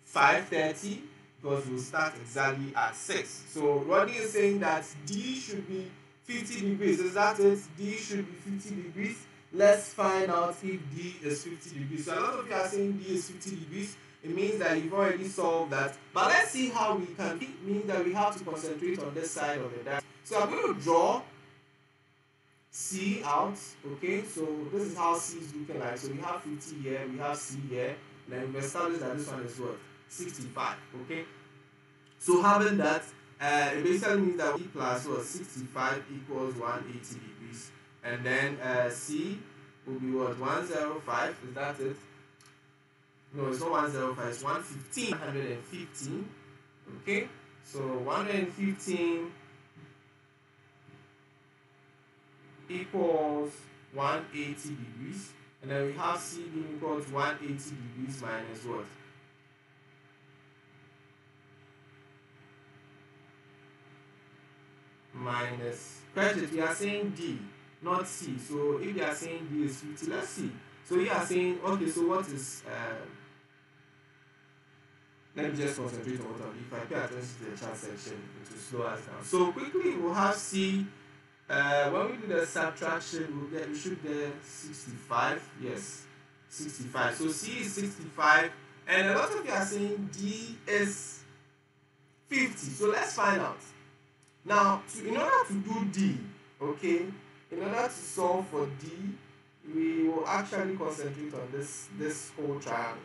5:30, because we'll start exactly at 6. So Rodney is saying that D should be 50 degrees. Is that it? D should be 50 degrees. Let's find out if D is 50 degrees. So a lot of you are saying D is 50 degrees. It means that you've already solved that. But let's see how we can. It means that we have to concentrate on this side of the diagram. So I'm going to draw C out. Okay, so this is how C is looking like. So we have 50 here, we have C here, And then we've established that this one is what? 65. Okay. So having that, it basically means that B plus what? 65 equals 180 degrees. And then C will be what? 105. Is that it? No, it's not 105. It's 115. 115. Okay. So 115 equals 180 degrees. And then we have C being equals 180 degrees minus what? Minus credit, we are saying D, not C. So if you are saying D is 50, let's see. So you are saying, okay, so what is, let me just concentrate on what I'm doing. If I pay attention to the chat section, it will slow us down. So quickly, we'll have C. When we do the subtraction, we should get 65. Yes, 65. So C is 65. And a lot of you are saying D is 50. So let's find out. Now, in order to do D, okay, in order to solve for D, we will actually concentrate on this whole triangle.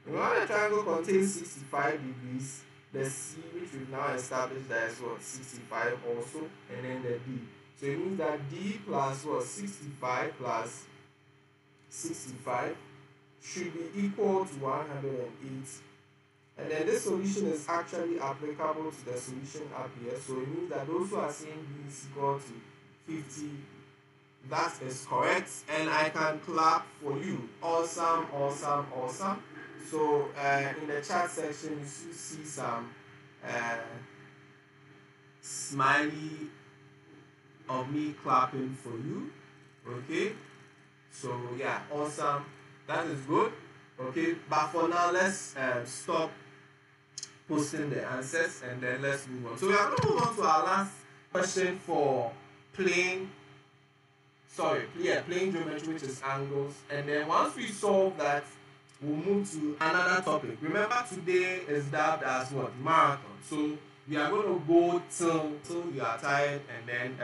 When the triangle contains 65 degrees, the C, which we've now established that is what? 65 also, and then the D. So it means that D plus what? 65 plus 65 should be equal to 108. And then this solution is actually applicable to the solution up here. So it means that those who are saying B is equal to 50, that is correct. And I can clap for you. Awesome, awesome, awesome. So in the chat section, you should see some smiley of me clapping for you. Okay. So yeah, awesome. That is good. Okay. But for now, let's stop posting the answers and then let's move on. So we are going to move on to our last question for plane geometry, which is angles. And then once we solve that, we'll move to another topic. Remember, today is dubbed as what? Marathon. So we are going to go till you are tired, and then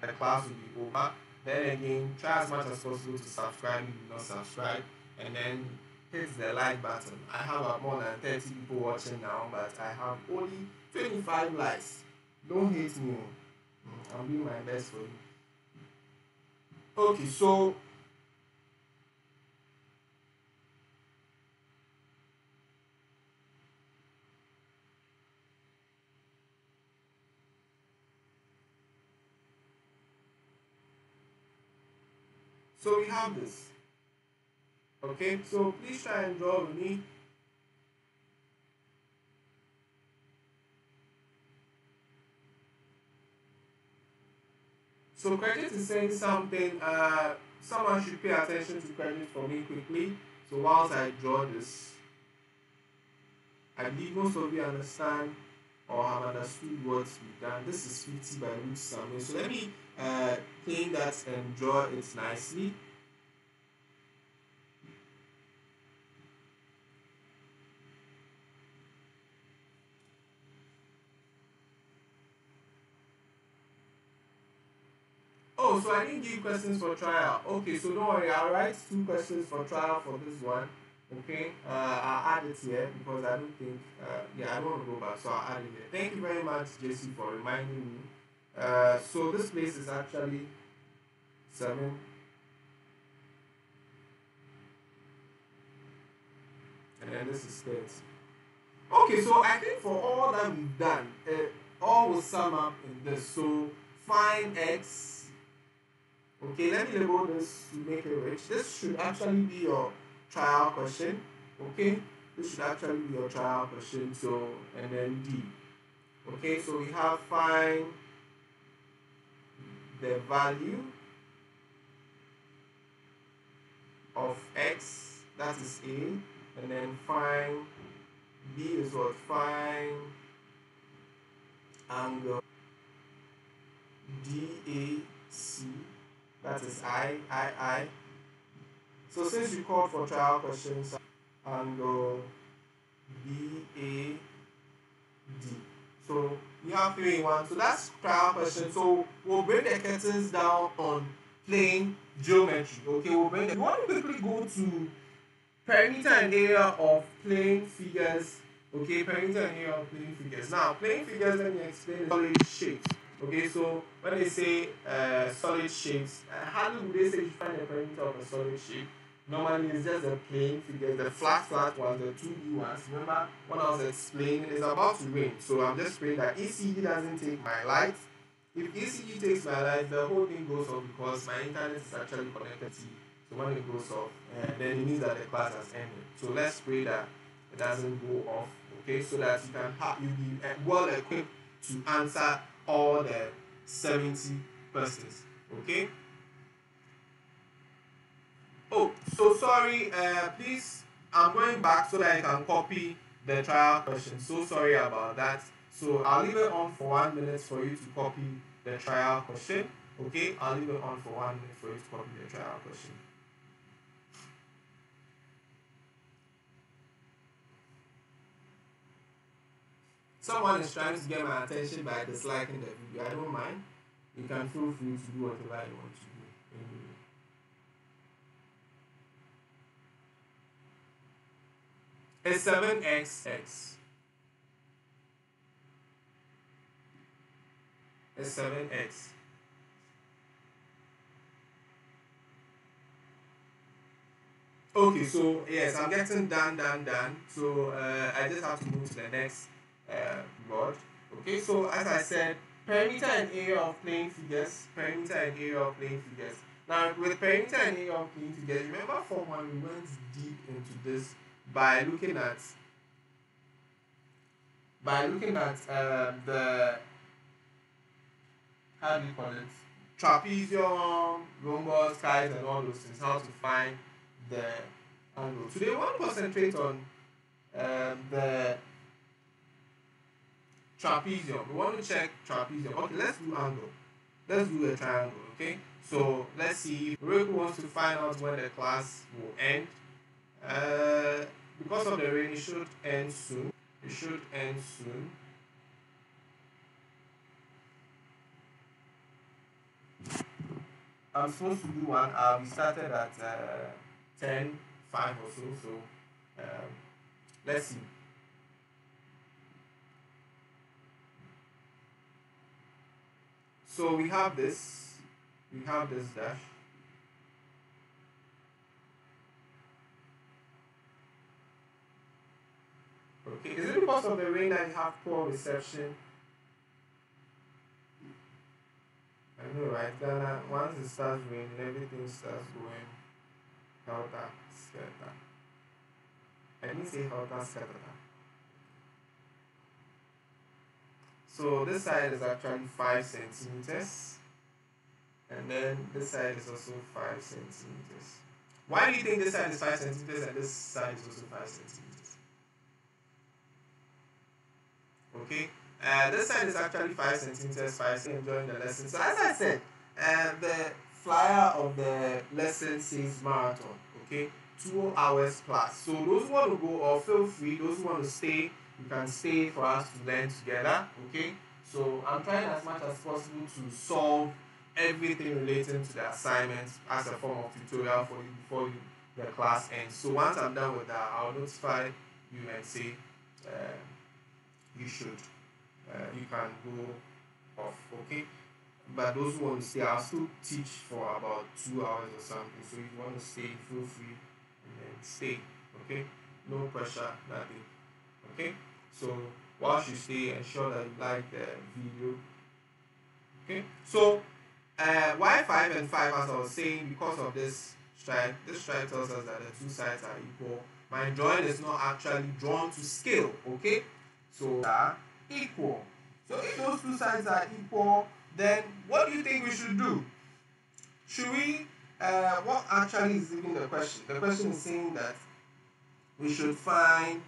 the class will be over. Then again, try as much as possible to subscribe if you not subscribe, and then hit the like button. I have more than 30 people watching now, but I have only 25 likes. Don't hate me. I'm doing my best for you. Okay, so we have this. Okay, so please try and draw with me. So credit is saying something. Someone should pay attention to credit for me quickly. So whilst I draw this, I believe most of you understand or have understood what we've done. This is 50 by root somewhere. So let me clean that and draw it nicely. Oh, so I didn't give questions for trial. Okay, so don't worry, I'll write 2 questions for trial for this one. Okay, I'll add it here because I don't think, I don't want to go back, so I'll add it here. Thank you very much, JC, for reminding me. So this place is actually 7. And then this is 30. Okay, so I think for all that we've done, all will sum up in this. So find x. Okay, let me label this to make it rich. This should actually be your trial question. Okay, this should actually be your trial question. So, and then D. Okay, so we have find the value of x, that is A, and then find B is what? Find angle DAC. That is I. So since you called for trial questions, angle BAD. So you have 3 in 1. So that's trial question. So we'll bring the curtains down on plane geometry. Okay, we want to quickly go to perimeter and area of plane figures. Okay, perimeter and area of plane figures. Now, plane figures, let me explain, solid shapes. Okay, so when they say solid shapes, how do they say you find the perimeter of a solid shape? Normally, it's just the plane figures, the flat ones, the 2D ones. Remember, when I was explaining, it's about to rain. So I'm just praying that ECG doesn't take my light. If ECG takes my light, the whole thing goes off because my internet is actually connected to. So when it goes off, then it means that the class has ended. So let's pray that it doesn't go off, okay? So that you be well equipped to answer all the 70 questions, okay? Oh, so sorry. Please, I'm going back so that I can copy the trial question. So sorry about that. So I'll leave it on for 1 minute for you to copy the trial question. Okay, I'll leave it on for 1 minute for you to copy the trial question. Someone is trying to get my attention by disliking the video. I don't mind. You can feel free to do whatever you want to do. It's 7x. It's 7x. Okay, so yes, I'm getting done. So I just have to move to the next board. Okay, so as I said, perimeter and area of plane figures. Perimeter and area of plane figures. Now, with perimeter and area of plane figures, remember from when we went deep into this by looking at the, how do you call it, trapezium, rhombus, kites, and all those things. How to find the angle. Today, we want to concentrate on the trapezium. We want to check trapezium. Okay, let's do angle. Let's do a triangle. Okay, so let's see if Rick wants to find out when the class will end. Because of the rain, it should end soon. I'm supposed to do one. We started at 10:05 or so. So let's see. So we have this dash. Okay, is it because of the rain that you have poor reception? I know, right? Ghana, once it starts raining, everything starts going helter skelter. I didn't say helter skelter. So this side is actually 5 centimeters, and then this side is also 5 centimeters. Why do you think this side is 5 centimeters and this side is also 5 centimeters? Okay, this side is actually 5 centimeters, 5 centimeters. Enjoying the lesson. So as I said, the flyer of the lesson says marathon. Okay, 2 hours plus. So those who want to go, or feel free, those who want to stay, you can stay for us to learn together. Okay, so I'm trying as much as possible to solve everything relating to the assignments as a form of tutorial for you before the class ends. So once I'm done with that, I'll notify you and say you can go off. Okay, but those who want to stay, I'll still teach for about 2 hours or something. So if you want to stay, feel free and then stay. Okay, no pressure, nothing. Okay, so whilst you stay, ensure that you like the video. Okay, so why 5 and 5, as I was saying, because of this strike tells us that the two sides are equal. My drawing is not actually drawn to scale. Okay, so they are equal. So if those two sides are equal, then what do you think we should do? Should we, what actually is even the question? The question is saying that we should find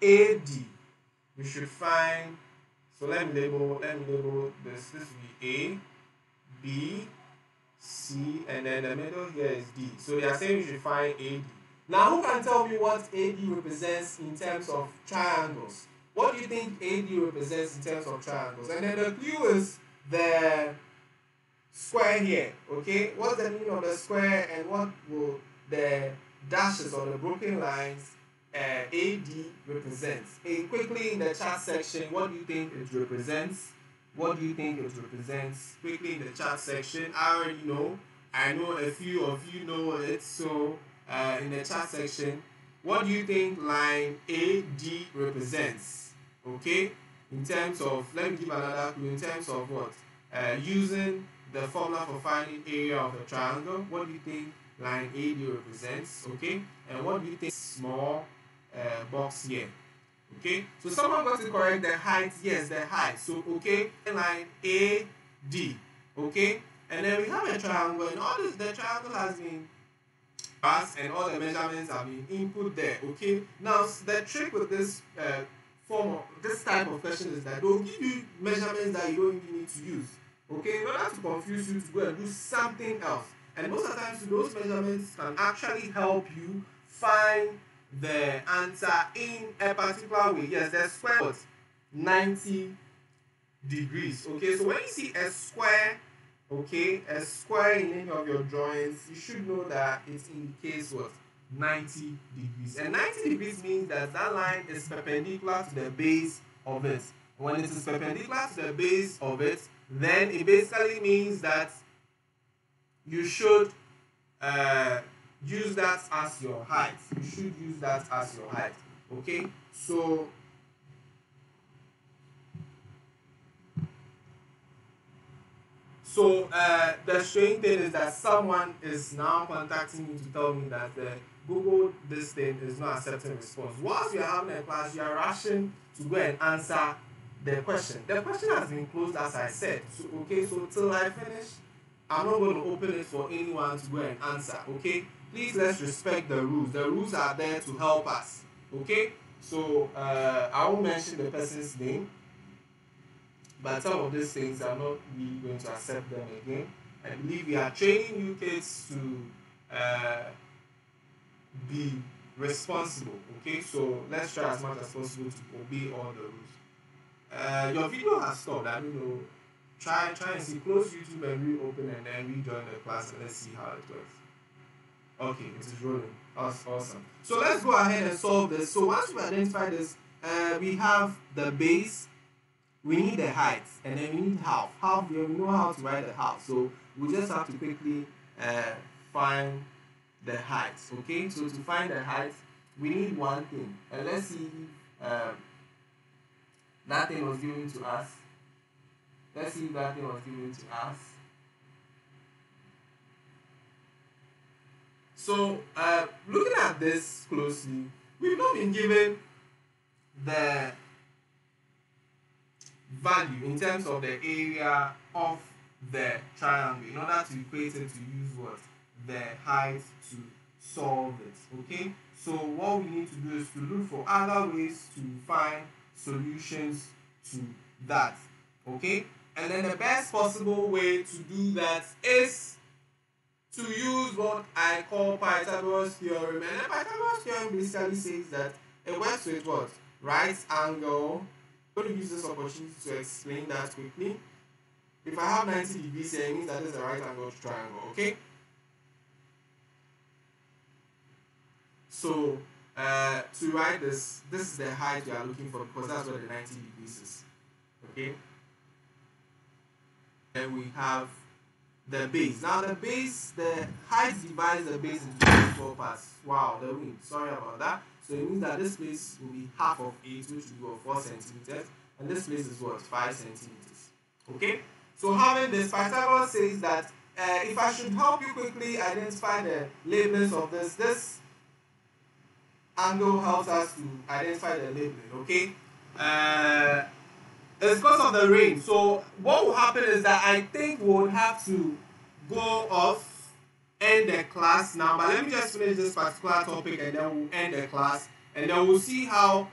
AD. We should find, so let me label this. This will be A, B, C, and then the middle here is D. So they are saying we should find AD. Now, who can tell me what AD represents in terms of triangles? What do you think AD represents in terms of triangles? And then the clue is the square here. Okay, what's the meaning of the square, and what will the dashes or the broken lines AD represents? Quickly in the chat section, what do you think it represents? What do you think it represents? Quickly in the chat section. I already know. I know a few of you know it. So in the chat section, what do you think line AD represents? Okay, in terms of, let me give another clue, in terms of what? Using the formula for finding area of the triangle, what do you think line AD represents? Okay, and what do you think small box here? Okay, so someone got to correct the height. Yes, the height. So okay, line AD. Okay, and then we have a triangle, and all this, the triangle has been passed, and all the measurements have been input there. Okay, now the trick with this form of this type of question is that they'll give you measurements that you don't even need to use. Okay, in order to confuse you to go and do something else, and most of the times those measurements can actually help you find the answer in a particular way. Yes, the square was 90 degrees. Okay, so when you see a square, okay, a square in any of your drawings, you should know that it indicates what? 90 degrees. And 90 degrees means that that line is perpendicular to the base of it. When it is perpendicular to the base of it, then it basically means that you should use that as your height. You should use that as your height. Okay, so the strange thing is that someone is now contacting me to tell me that the Google this thing is not accepting response. Whilst we are having a class, you are rushing to go and answer the question. The question has been closed, as I said. So okay, so till I finish, I'm not going to open it for anyone to go and answer. Okay, please let's respect the rules. The rules are there to help us. Okay, so I won't mention the person's name. But some of these things, I'm not really going to accept them again. I believe we are training you kids to be responsible. Okay, so let's try as much as possible to obey all the rules. Your video has stopped. I don't know. Try and see. Close YouTube and reopen, and then rejoin the class, and let's see how it works. Okay, it is rolling. That's awesome. So let's go ahead and solve this. So once we identify this, we have the base. We need the height, and then we need half. Half, we know how to write the half, so we just have to quickly find the height. Okay, so to find the height, we need one thing, and let's see if that thing was given to us. Let's see if that thing was given to us. So looking at this closely, we've not been given the value in terms of the area of the triangle in order to equate it to use what? The height to solve it. Okay, so what we need to do is to look for other ways to find solutions to that. Okay, and then the best possible way to do that is to use what I call Pythagoras theorem. And the Pythagoras theorem basically says that it works with what? Right angle. I'm going to use this opportunity to explain that quickly. If I have 90 degrees here, it means that is a right angle triangle, okay? So, to write this is the height we are looking for, because that's what the 90 degrees is, okay? Then we have the base. Now the base, the height divides the base into 4 parts. Wow, the wind, sorry about that. So it means that this place will be half of 8, which will be 4 centimeters, and this place is what? 5 centimeters. Okay? So having this, Pythagoras says that if I should help you quickly identify the labeling of this angle helps us to identify the labeling. Okay? It's because of the rain. So what will happen is that I think we'll have to go off, end the class now, but let me just finish this particular topic, and then we'll end the class, and then we'll see how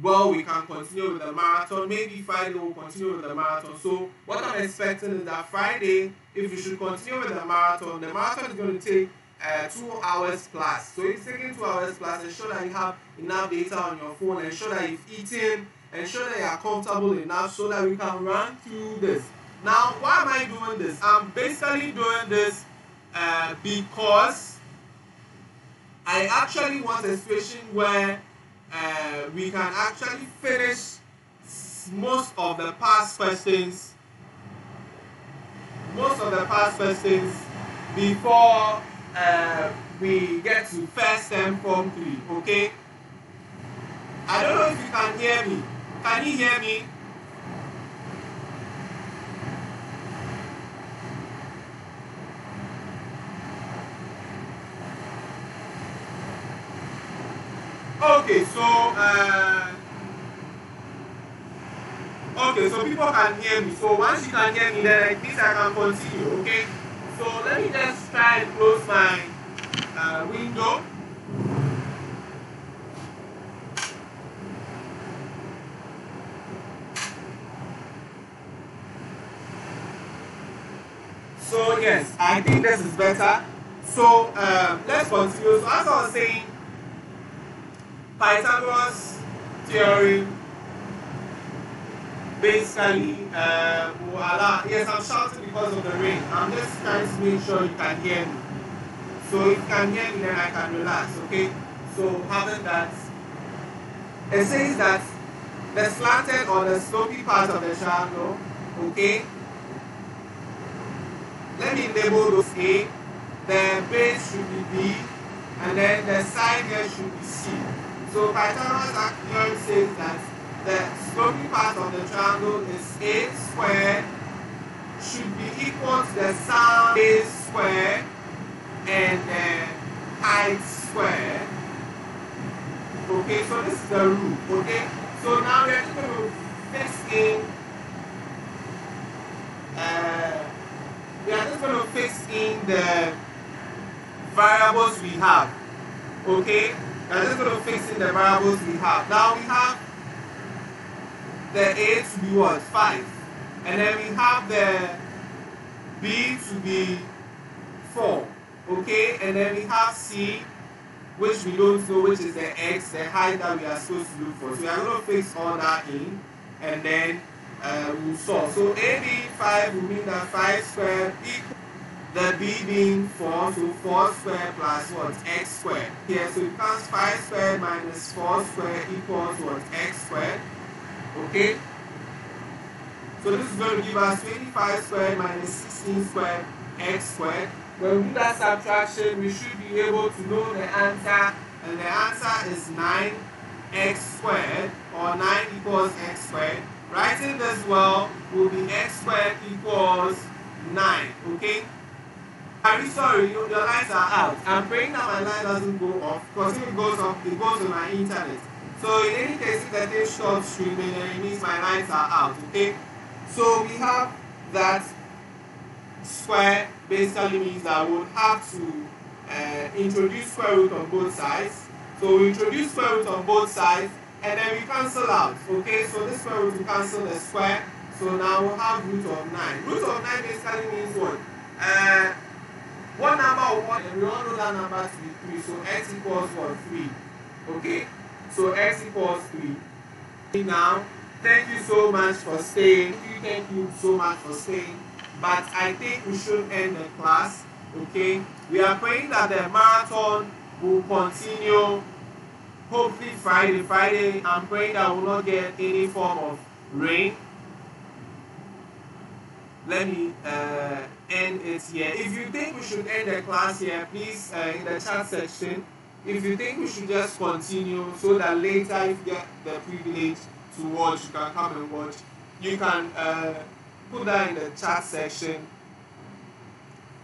well we can continue with the marathon. Maybe Friday we'll continue with the marathon. So what I'm expecting is that Friday, if we should continue with the marathon is going to take 2 hours plus. So it's taking 2 hours plus. Ensure that you have enough data on your phone, ensure that you've eaten, ensure that you are comfortable enough so that we can run through this. Now, why am I doing this? I'm basically doing this because I actually want a situation where we can actually finish most of the past questions, before we get to first term form 3. Okay. I don't know if you can hear me. Can you hear me? Okay, so people can hear me. So once you can hear me, then at least I can continue. Okay. So let me just try and close my window. So yes, I think this is better. So let's continue. So as I was saying, Pythagoras theorem basically will allow. Yes, I'm shouting because of the rain. I'm just trying to make sure you can hear me. So if you can hear me, then I can relax. Okay. So having that, it says that the slanted or the slopy part of the triangle. Okay. Let me label those A. The base should be B, and then the side here should be C. So Pythagoras theorem says that the sloping part of the triangle is A squared should be equal to the sine A squared and the height squared. Okay, so this is the rule. Okay, so now we are just going to fix in. We are just going to fix in the variables we have. Okay, we are just going to fix in the variables we have. Now we have the A to be what? 5. And then we have the B to be 4. Okay, and then we have C, which we don't know, which is the X, the height that we are supposed to look for. So we are going to fix all that in, and then we'll solve. So A being 5 will mean that 5 squared equals the B being 4, so 4 squared plus what? X squared. Here, so it becomes 5 squared minus 4 squared equals what? X squared. Okay? So this is going to give us 25 squared minus 16 squared X squared. When we do that subtraction, we should be able to know the answer, and the answer is 9x squared, or 9 equals x squared. Writing this well will be x squared equals 9. Okay? I'm sorry, your lines are out. I'm praying that my line doesn't go off, because if it goes off, it goes on my internet. So in any case, if the thing stops streaming, then it means my lines are out. Okay? So we have that square basically means that we would have to introduce square root on both sides. So we introduce square root on both sides, and then we cancel out. Okay, so this square root will cancel the square. So now we'll have root of 9. Root of 9 basically means what? One number of 1, and we all know that number to be 3. So x equals what? 3. Okay, so x equals 3. Now, thank you so much for staying. Thank you so much for staying. But I think we should end the class. Okay, we are praying that the marathon will continue. Hopefully Friday. I'm praying that we will not get any form of rain. Let me end it here. If you think we should end the class here, please in the chat section. If you think we should just continue so that later if you get the privilege to watch, you can come and watch. You can put that in the chat section.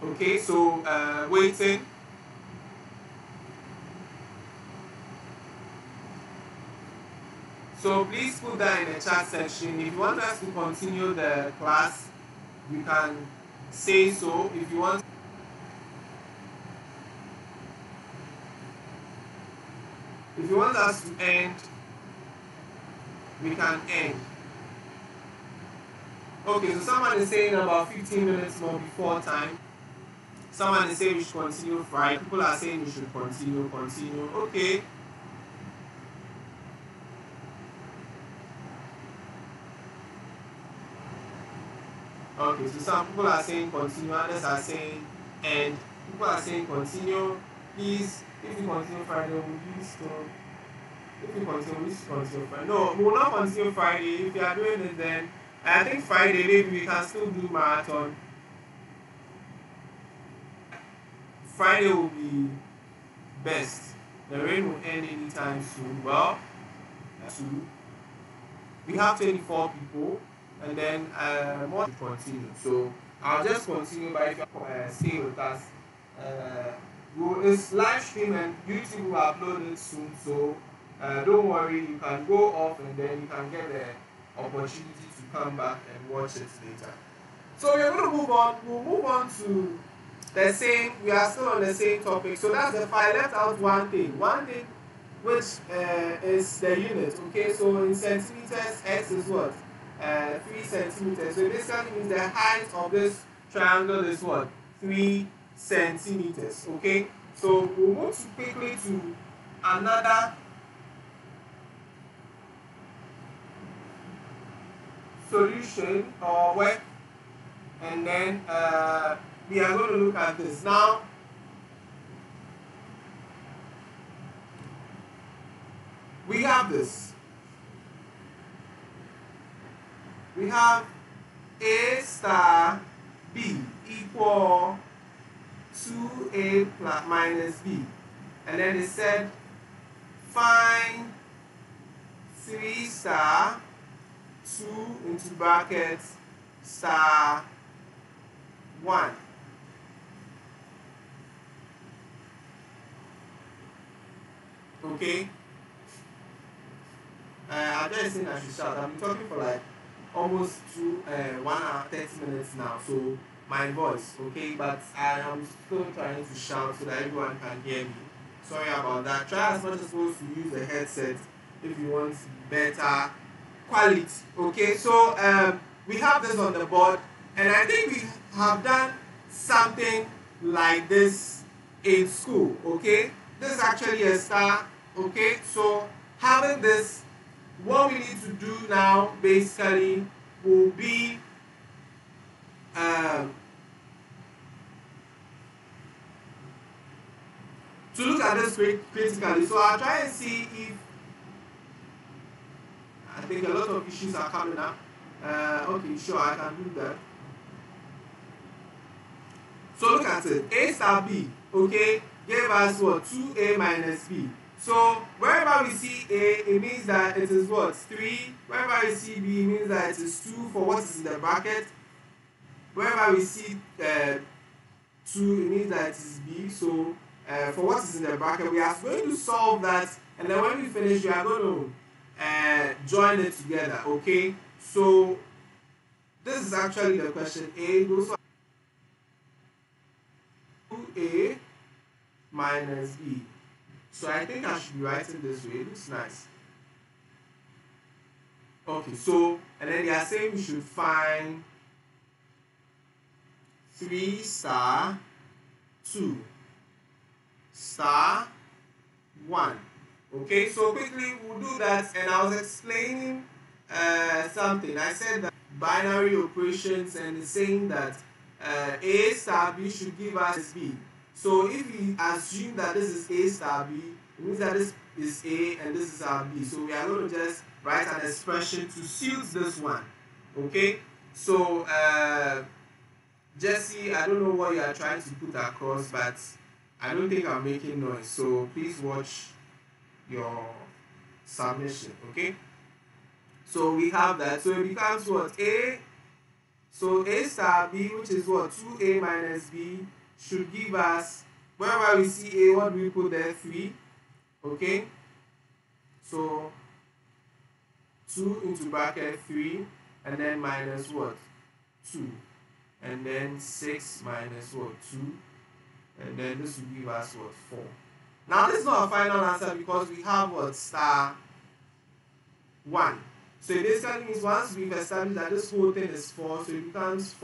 Okay, so waiting. So please put that in the chat section. If you want us to continue the class, you can say so. If you want us to end, we can end. Okay, so someone is saying about 15 minutes more before time. Someone is saying we should continue Friday. People are saying we should continue. Okay. Okay, so some people are saying continue, others are saying end. People are saying continue. Please, if you continue Friday, we'll use to. If you continue, we should continue Friday. No, we will not continue Friday. If you are doing it, then I think Friday maybe we can still do marathon. Friday will be best. The rain will end anytime soon. Well, two. We have 24 people, and then more to continue. So I'll just continue by if you stay with us. It's live stream and YouTube will upload it soon. So don't worry, you can go off and then you can get the opportunity to come back and watch it later. So we're going to move on. We'll move on to the same. We are still on the same topic. So that's the I left out one thing. One thing which is the unit. Okay, so in centimeters, x is what? 3 centimeters. So it basically means the height of this triangle is what? 3 centimeters. Okay, so we'll move quickly to another solution or work, and then we are going to look at this now. We have this. We have A star B equal 2A plus minus B. And then it said find 3 star 2 into brackets star 1. Okay. I'm just saying I should shout. I've been talking for like almost 1 hour 30 minutes now. So my voice, okay, but I am still trying to shout so that everyone can hear me. Sorry about that. Try as much as possible to use the headset if you want better quality. Okay, so we have this on the board, and I think we have done something like this in school. Okay, this is actually a star. Okay, so having this, what we need to do now basically will be to look at this critically. So I'll try and see if I think a lot of issues are coming up. Okay, sure, I can do that. So look at it. A star B, okay, gave us what? 2A minus B. So wherever we see A, it means that it is what? 3. Wherever we see B, it means that it is 2 for what is in the bracket. Wherever we see 2, it means that it is B. So for what is in the bracket, we are going to solve that, and then when we finish, we are going to join it together. Okay, so this is actually the question A. Those are 2A minus B. So I think I should be writing this way. It looks nice. Okay, so and then they are saying we should find 3 star 2 star 1. Okay, so quickly we'll do that, and I was explaining something. I said that binary operations, and it's saying that A star B should give us B. So if we assume that this is A star B, it means that this is A and this is our B. So we are going to just write an expression to suit this one. Okay, so Jesse, I don't know what you are trying to put across, but I don't think I'm making noise. So please watch your submission. Okay, so we have that. So it becomes what? A. So A star B, which is what? 2A minus B, should give us, wherever we see A, what do we put there? 3. Okay, so 2 into bracket 3, and then minus what? 2, and then 6 minus what? 2, and then this will give us what? 4. Now this is not a final answer because we have what? Star 1. So it basically means once we've established that this whole thing is 4, so it becomes